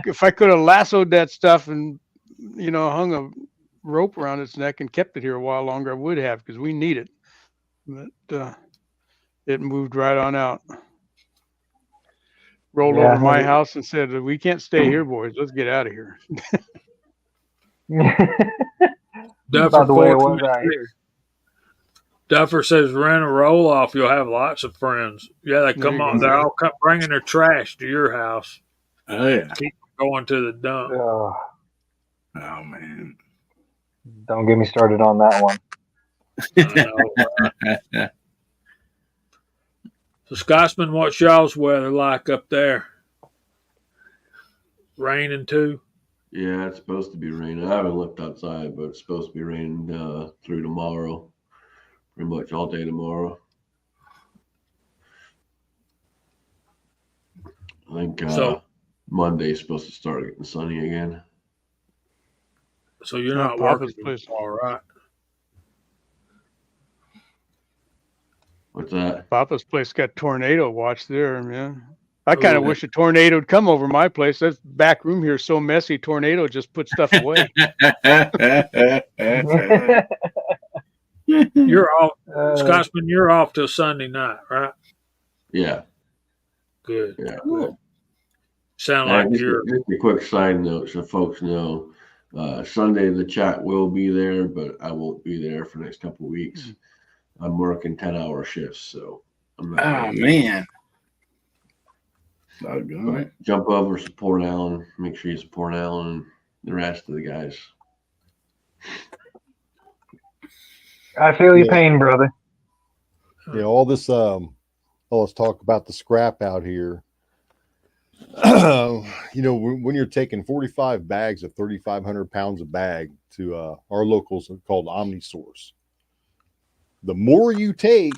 if I could have lassoed that stuff and hung a rope around its neck and kept it here a while longer, I would have, because we need it. But it moved right on out. Rolled over my house and said, "We can't stay here, boys. Let's get out of here." About the way it was out here. Duffer says, rent a roll off. You'll have lots of friends. Yeah, they come on. They're all bringing their trash to your house. Oh, yeah. Keep going to the dump. Oh, Man. don't get me started on that one. I know. So, Scotsman, what's y'all's weather like up there? Raining too? Yeah, it's supposed to be raining. I haven't looked outside, but it's supposed to be raining through tomorrow. Pretty much all day tomorrow. I think Monday's supposed to start getting sunny again. So you're not Papa's working place. all right. What's that? Papa's place got tornado watch there, man. I kind of wish a tornado would come over my place. That back room here is so messy. Tornado just put stuff away. You're off, Scotsman. You're off till Sunday night, right? Yeah. Good. Yeah. Good. Sound like just you're. Just a quick side note, so folks know. Sunday the chat will be there, but I won't be there for the next couple of weeks. I'm working 10-hour shifts, so I'm not. Oh man. Jump over, support Alan. Make sure you support Alan and the rest of the guys. I feel your pain, brother. Yeah, all this let's talk about the scrap out here. When you're taking 45 bags of 3,500 pounds a bag to our locals called OmniSource, the more you take,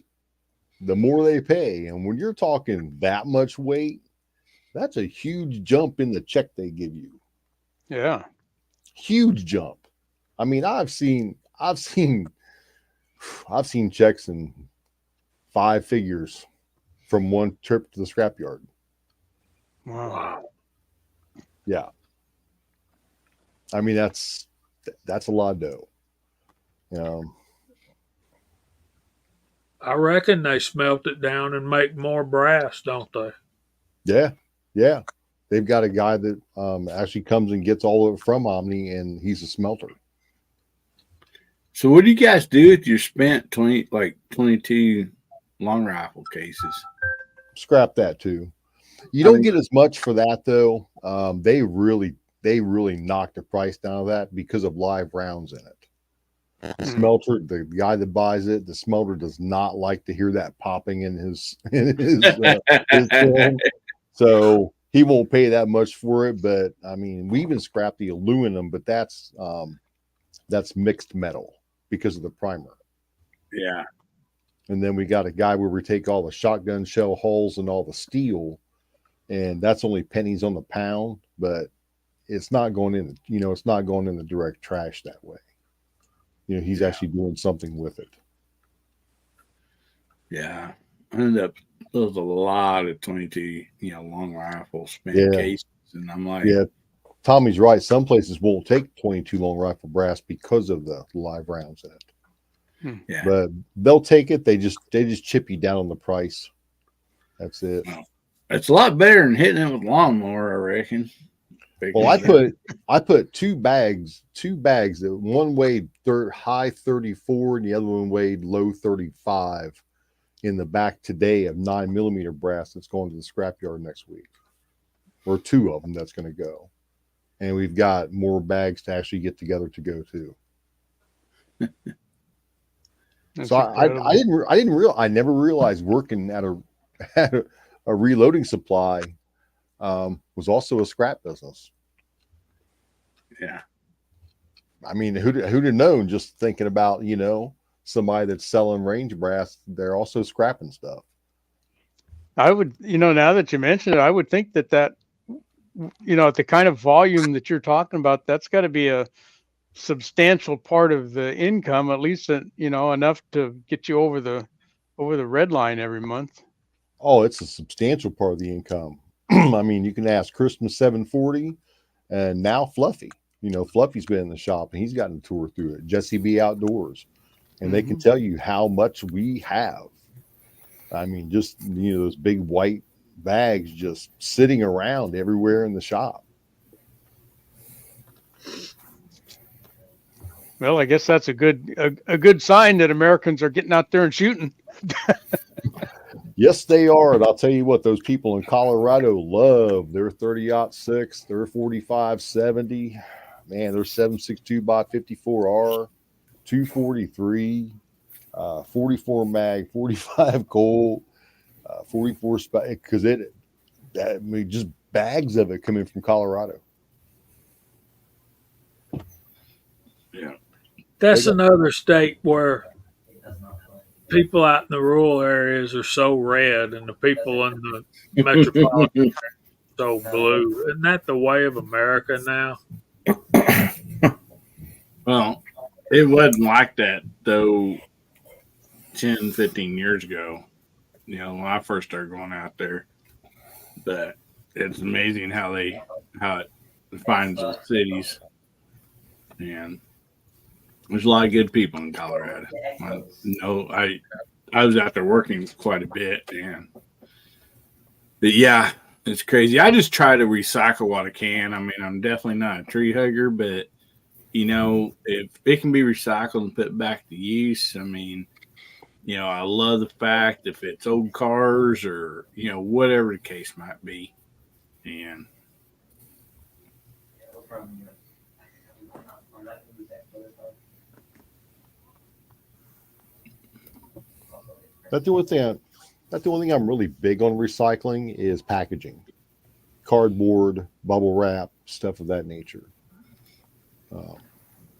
the more they pay. And when you're talking that much weight, that's a huge jump in the check they give you. Yeah. Huge jump. I mean, I've seen checks in 5 figures from one trip to the scrapyard. Wow. Yeah. I mean, that's a lot of dough. I reckon they smelt it down and make more brass, don't they? Yeah. Yeah. They've got a guy that actually comes and gets all of it from Omni, and he's a smelter. So what do you guys do with your spent 22 long rifle cases? Scrap that too. You don't get as much for that though. They really knocked the price down of that because of live rounds in it. The smelter, the guy that buys it, the smelter does not like to hear that popping in his film. So he won't pay that much for it. But I mean, we even scrapped the aluminum, but that's mixed metal because of the primer. Yeah. And then we got a guy where we take all the shotgun shell hulls and all the steel, and that's only pennies on the pound, but it's not going in, it's not going in the direct trash that way. He's actually doing something with it. Yeah. There was a lot of 22, long rifle spent cases. And I'm like, yeah, Tommy's right. Some places won't take 22 long rifle brass because of the live rounds in it. Yeah. But they'll take it. They just chip you down on the price. That's it. It's a lot better than hitting it with lawnmower, I reckon. Well, I put two bags that one weighed high 34 and the other one weighed low 35 in the back today of 9mm brass that's going to the scrapyard next week, or 2 of them that's going to go, and we've got more bags to actually get together to go to. That's So incredible. I never realized working at a at a reloading supply was also a scrap business. Yeah. I mean, who'd have known? Just thinking about somebody that's selling range brass, they're also scrapping stuff. I would, now that you mention it, I would think that at the kind of volume that you're talking about, that's got to be a substantial part of the income, at least, enough to get you over the red line every month. Oh, it's a substantial part of the income. I mean, you can ask Christmas 740 and now Fluffy. Fluffy's been in the shop and he's gotten a tour through it. Jesse B Outdoors. And they can tell you how much we have. I mean, just, those big white bags just sitting around everywhere in the shop. Well, I guess that's a good sign that Americans are getting out there and shooting. Yes, they are. And I'll tell you what, those people in Colorado love their 30-06, their 45-70, man, their 7.62 by 54R, 243, 44 mag, 45 Colt, 44 because just bags of it coming from Colorado. Yeah. That's another state where people out in the rural areas are so red and the people in the metropolitan are so blue. Isn't that the way of America now? Well, it wasn't like that, though, 10, 15 years ago, when I first started going out there. But it's amazing how it defines the cities. And there's a lot of good people in Colorado. I was out there working quite a bit, but yeah, it's crazy. I just try to recycle what I can. I mean, I'm definitely not a tree hugger, but if it can be recycled and put back to use, I mean, I love the fact if it's old cars or whatever the case might be, and That's the only thing I'm really big on recycling is packaging, cardboard, bubble wrap, stuff of that nature.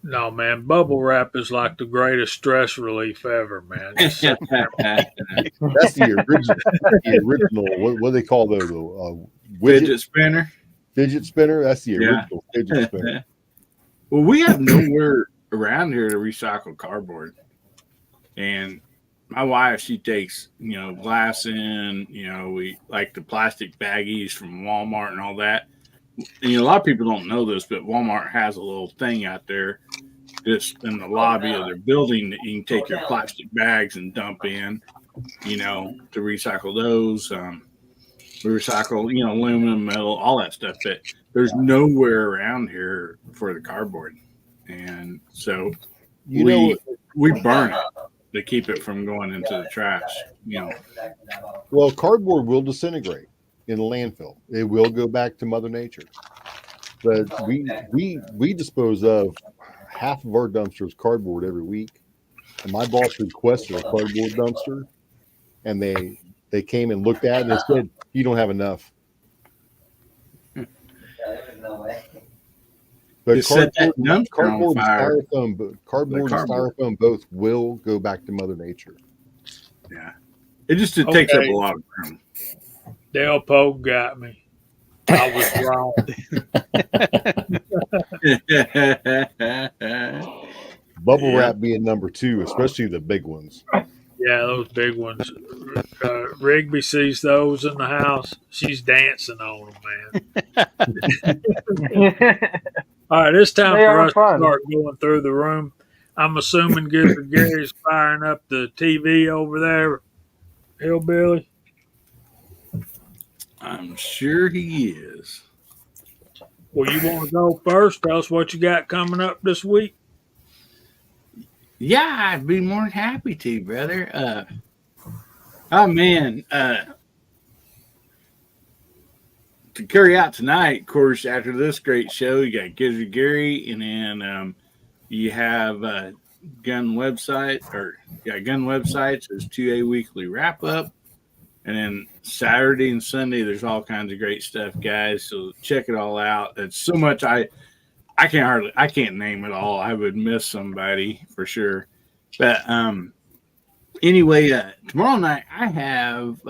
No, man, bubble wrap is like the greatest stress relief ever, man. That's the original. What do they call those? fidget spinner. Fidget spinner. That's the Yeah. original fidget spinner. Well, we have nowhere around here to recycle cardboard, and my wife, she takes glass in. We like the plastic baggies from Walmart and all that. And a lot of people don't know this, but Walmart has a little thing out there just in the lobby of their building that you can take your plastic bags and dump in, to recycle those. We recycle, aluminum, metal, all that stuff. But there's nowhere around here for the cardboard. And so we burn it to keep it from going into the trash, Well, cardboard will disintegrate in a landfill. It will go back to Mother Nature. But we dispose of half of our dumpsters cardboard every week. And my boss requested a cardboard dumpster, and they came and looked at it and they said, "You don't have enough." But cardboard and styrofoam both will go back to Mother Nature. Yeah, it takes up a lot of room. Del Pogue got me. I was wrong. Bubble wrap being number 2, especially the big ones. Yeah, those big ones. Rigby sees those in the house. She's dancing on them, man. All right, it's time for us to start going through the room. I'm assuming Gizzard Gary's firing up the TV over there, Hillbilly. I'm sure he is. Well, you want to go first? Tell us what you got coming up this week. Yeah, I'd be more than happy to, brother. Oh man, to carry out tonight, of course, after this great show, you got Gizzard Gary, and then you have gun websites. There's 2A weekly wrap up. And then Saturday and Sunday, there's all kinds of great stuff, guys. So check it all out. It's so much I can't name it all. I would miss somebody for sure. But anyway, tomorrow night I have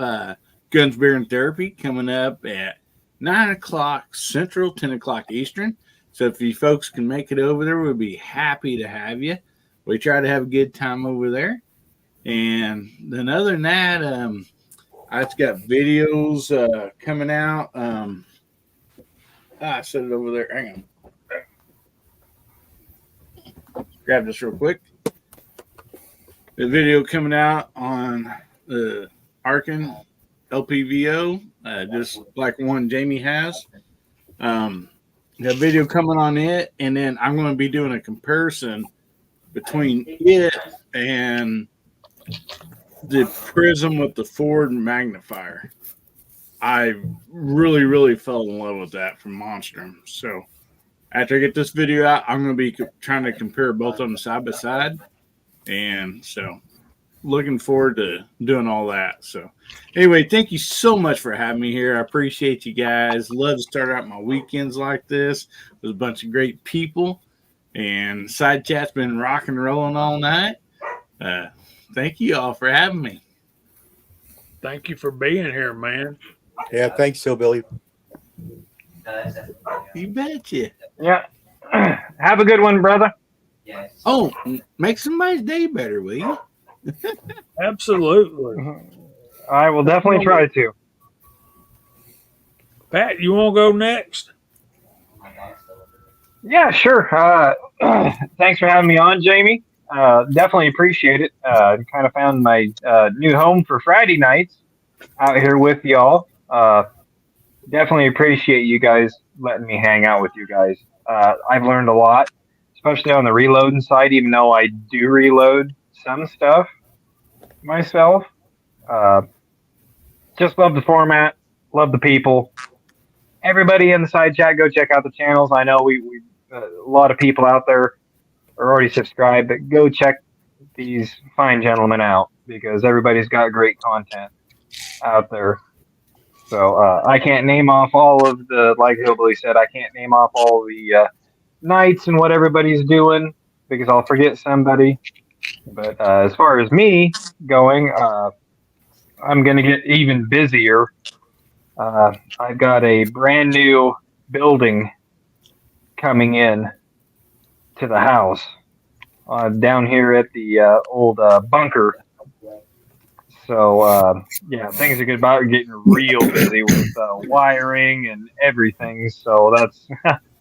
Guns, Beer, and Therapy coming up at 9 o'clock Central, 10 o'clock Eastern. So if you folks can make it over there, we'll be happy to have you. We try to have a good time over there. And then other than that, I've got videos coming out. I set it over there. Hang on. Grab this real quick. The video coming out on the Arkin LPVO, just like one Jamie has. The video coming on it, and then I'm going to be doing a comparison between it and the Prism with the Ford magnifier. I really, really fell in love with that from Monstrum. So after I get this video out, I'm going to be trying to compare both of them side by side. And so looking forward to doing all that. So anyway, thank you so much for having me here. I appreciate you guys. Love to start out my weekends like this with a bunch of great people. And Side Chat's been rock and rolling all night. Thank you all for having me. Thank you for being here, man. Yeah, thanks, Hillbilly. You betcha. Yeah. Have a good one, brother. Yes. Oh, make somebody's day better, will you? Absolutely. I will definitely try to. Pat, you want to go next? Yeah, sure. Thanks for having me on, Jamie. Definitely appreciate it. Kind of found my new home for Friday nights out here with y'all. Definitely appreciate you guys letting me hang out with you guys. I've learned a lot, especially on the reloading side, even though I do reload some stuff myself. Just love the format, love the people. Everybody in the side chat, go check out the channels. I know we a lot of people out there are already subscribed, but go check these fine gentlemen out because everybody's got great content out there. So I can't name off all of the, like Hillbilly said, I can't name off all the nights and what everybody's doing because I'll forget somebody. But as far as me going, I'm going to get even busier. I've got a brand new building coming in to the house down here at the old bunker. So, yeah, things are good about getting real busy with wiring and everything. So that's,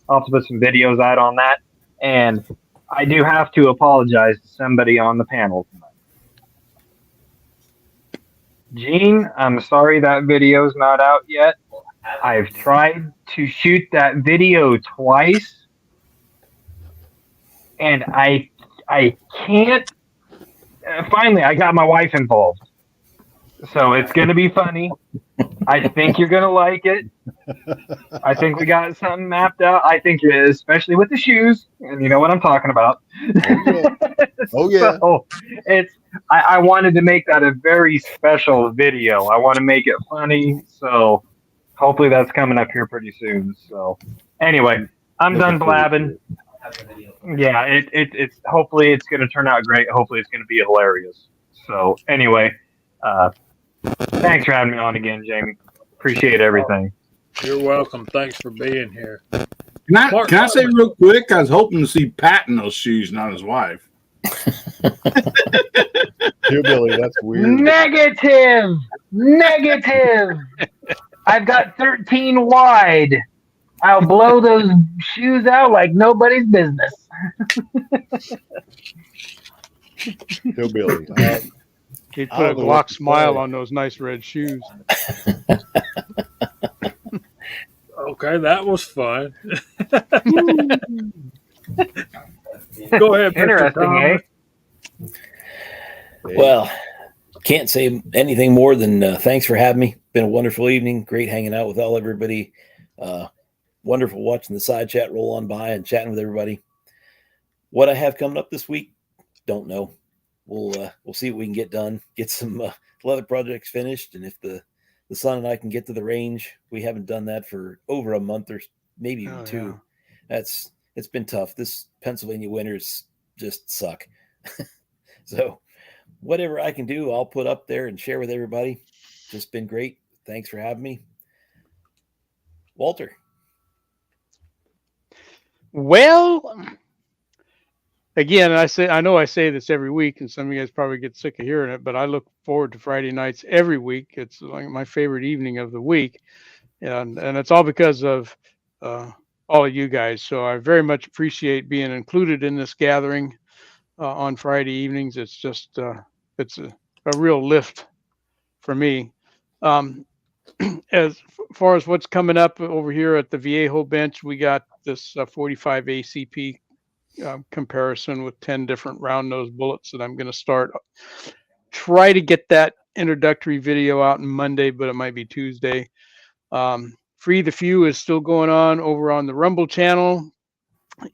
I'll have to put some videos out on that. And I do have to apologize to somebody on the panel tonight. Gene, I'm sorry that video's not out yet. I've tried to shoot that video twice, and I can't. Finally, I got my wife involved, so it's gonna be funny. I think you're gonna like it. I think we got something mapped out. I think, especially with the shoes, and you know what I'm talking about. Oh yeah. So it's. I wanted to make that a very special video. I want to make it funny, so hopefully that's coming up here pretty soon. So anyway, I'm done blabbing. Yeah, it's hopefully it's going to turn out great. Hopefully it's going to be hilarious. So anyway, thanks for having me on again, Jamie. Appreciate everything. You're welcome. Thanks for being here. Can I say real quick? I was hoping to see Pat in those shoes, not his wife. Hillbilly, that's weird. Negative. I've got 13 wide. I'll blow those shoes out like nobody's business. Hillbilly. He'd put a Glock smile on those nice red shoes. Okay, that was fun. Go ahead, Mr. Interesting, Thomas. Well, can't say anything more than thanks for having me. Been a wonderful evening. Great hanging out with everybody. Wonderful watching the side chat roll on by and chatting with everybody. What I have coming up this week, don't know. We'll see what we can get done. Get some leather projects finished, and if the son and I can get to the range, we haven't done that for over a month or maybe even two. Yeah. It's been tough. This Pennsylvania winters just suck. So whatever I can do, I'll put up there and share with everybody. Just been great. Thanks for having me. Walter. Well, again, I know I say this every week, and some of you guys probably get sick of hearing it, but I look forward to Friday nights every week. It's like my favorite evening of the week, and it's all because of all of you guys. So I very much appreciate being included in this gathering on Friday evenings. It's just it's a real lift for me. As far as what's coming up over here at the Viejo bench, we got this 45 ACP comparison with 10 different round nose bullets that I'm going to try to get that introductory video out on Monday, but it might be Tuesday. Free the Few is still going on over on the Rumble channel,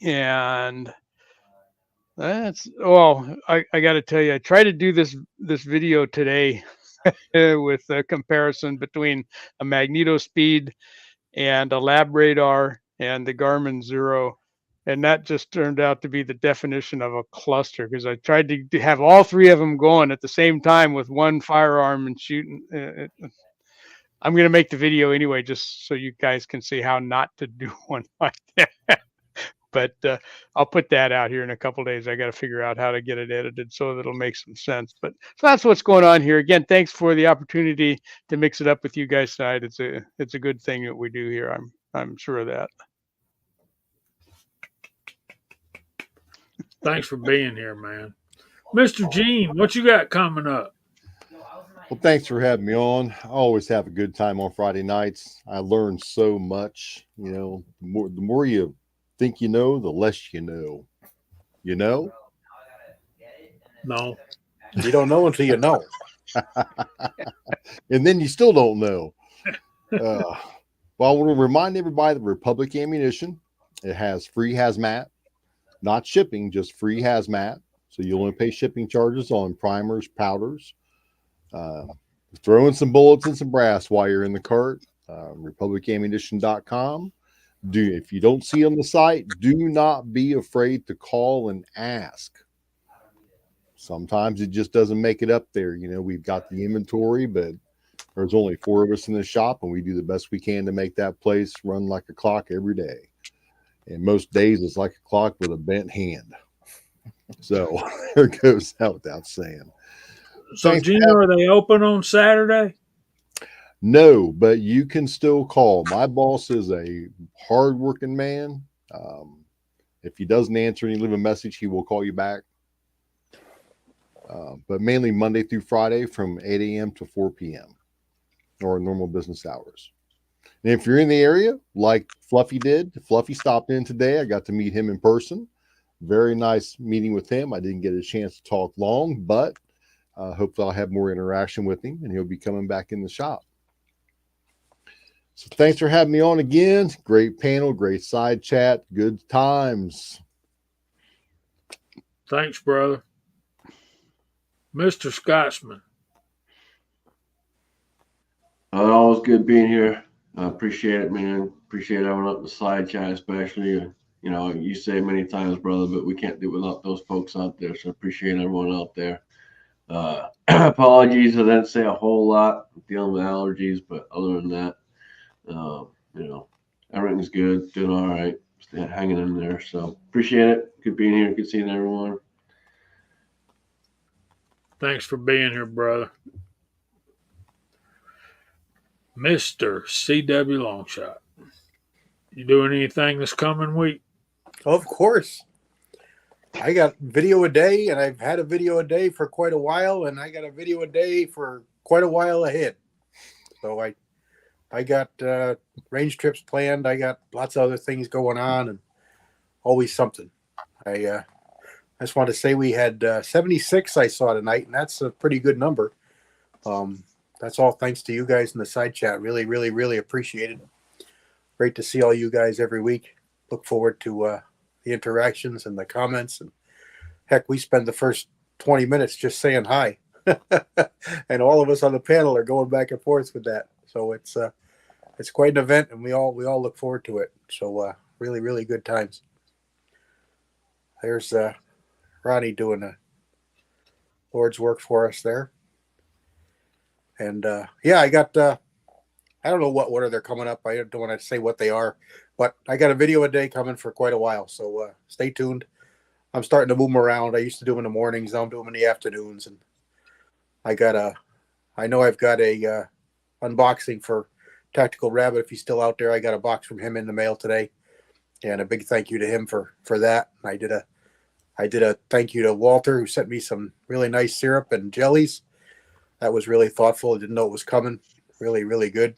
and I got to tell you, I tried to do this video today with a comparison between a Magneto Speed and a Lab Radar and the Garmin Zero. And that just turned out to be the definition of a cluster, because I tried to have all three of them going at the same time with one firearm and shooting. I'm going to make the video anyway, just so you guys can see how not to do one like that. But I'll put that out here in a couple of days. I got to figure out how to get it edited so that it'll make some sense. But so that's what's going on here. Again, thanks for the opportunity to mix it up with you guys tonight. It's a good thing that we do here. I'm sure of that. Thanks for being here, man. Mr. Gene, what you got coming up? Well, thanks for having me on. I always have a good time on Friday nights. I learn so much. You know, the more you think you know, the less you know. You know? No. You don't know until you know. And then you still don't know. Well, I want to remind everybody that Republic Ammunition, it has free hazmat, not shipping, just free hazmat. So you only pay shipping charges on primers, powders, throwing some bullets and some brass while you're in the cart. RepublicAmmunition.com. If you don't see on the site, do not be afraid to call and ask. Sometimes it just doesn't make it up there. You know, we've got the inventory, but there's only 4 of us in the shop, and we do the best we can to make that place run like a clock every day. And most days it's like a clock with a bent hand. So there goes that without saying. So, Gino, are they open on Saturday? No, but you can still call. My boss is a hardworking man. If he doesn't answer and you leave a message, he will call you back. But mainly Monday through Friday from 8 a.m. to 4 p.m. or normal business hours. And if you're in the area, like Fluffy did, Fluffy stopped in today. I got to meet him in person. Very nice meeting with him. I didn't get a chance to talk long, but hopefully I'll have more interaction with him and he'll be coming back in the shop. So thanks for having me on again. Great panel, great side chat, good times. Thanks, brother. Mr. Scotsman. Always good being here. I appreciate it, man. Appreciate having up the side chat, especially. You know, you say it many times, brother, but we can't do it without those folks out there. So appreciate everyone out there. Apologies, I didn't say a whole lot. I'm dealing with allergies, but other than that, you know, everything's good, doing all right, hanging in there. So appreciate it. Good being here. Good seeing everyone. Thanks for being here, brother. Mr. CW Longshot. You doing anything this coming week? Of course. I got video a day, and I've had a video a day for quite a while, and I got a video a day for quite a while ahead. So I got range trips planned. I got lots of other things going on, and always something. I just want to say we had 76 I saw tonight, and that's a pretty good number. That's all thanks to you guys in the side chat. Really, really, really appreciate it. Great to see all you guys every week. Look forward to the interactions and the comments, and Heck, we spend the first 20 minutes just saying hi. And all of us on the panel are going back and forth with that. So it's quite an event, and we all look forward to it. So really, really good times. There's Ronnie doing the Lord's work for us there. And yeah, I got I don't know what order they're coming up. I don't want to say what they are, but I got a video a day coming for quite a while. So stay tuned. I'm starting to move them around. I used to do them in the mornings. Now I'm doing them in the afternoons. And I know I've got a unboxing for Tactical Rabbit. If he's still out there, I got a box from him in the mail today. And a big thank you to him for that. I did a thank you to Walter, who sent me some really nice syrup and jellies. That was really thoughtful. I didn't know it was coming. Really, really good.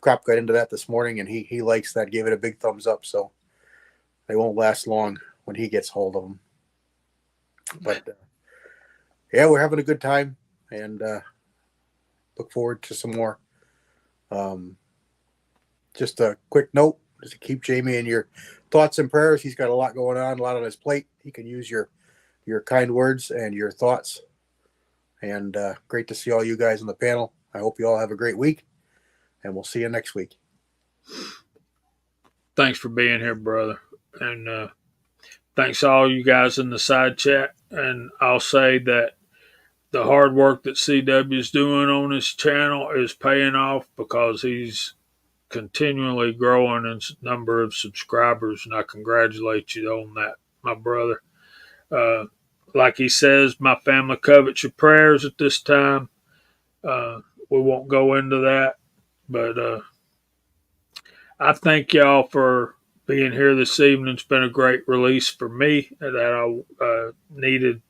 Crop got into that this morning, and he likes that. Gave it a big thumbs up. So they won't last long when he gets hold of them. But yeah, we're having a good time, and look forward to some more. Just a quick note, just to keep Jamie in your thoughts and prayers. He's got a lot going on, a lot on his plate. He can use your kind words and your thoughts. And great to see all you guys on the panel. I hope you all have a great week, and we'll see you next week. Thanks for being here, brother. And thanks to all you guys in the side chat. And I'll say that the hard work that CW is doing on his channel is paying off, because he's continually growing in number of subscribers, and I congratulate you on that, my brother. Like he says, my family covets your prayers at this time. We won't go into that, but I thank y'all for being here this evening. It's been a great release for me that I needed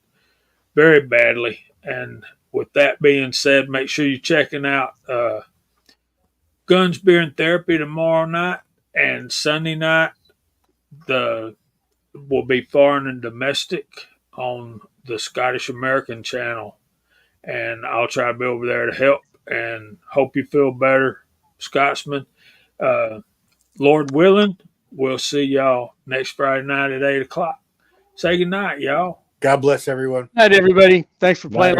very badly. And with that being said, make sure you're checking out Guns, Beer, and Therapy tomorrow night, and Sunday night will be Foreign and Domestic on the Scottish American channel. And I'll try to be over there to help, and hope you feel better, Scotsman. Lord willing, we'll see y'all next Friday night at 8 o'clock. Say good night, y'all. God bless everyone. Night, everybody. Thanks for playing.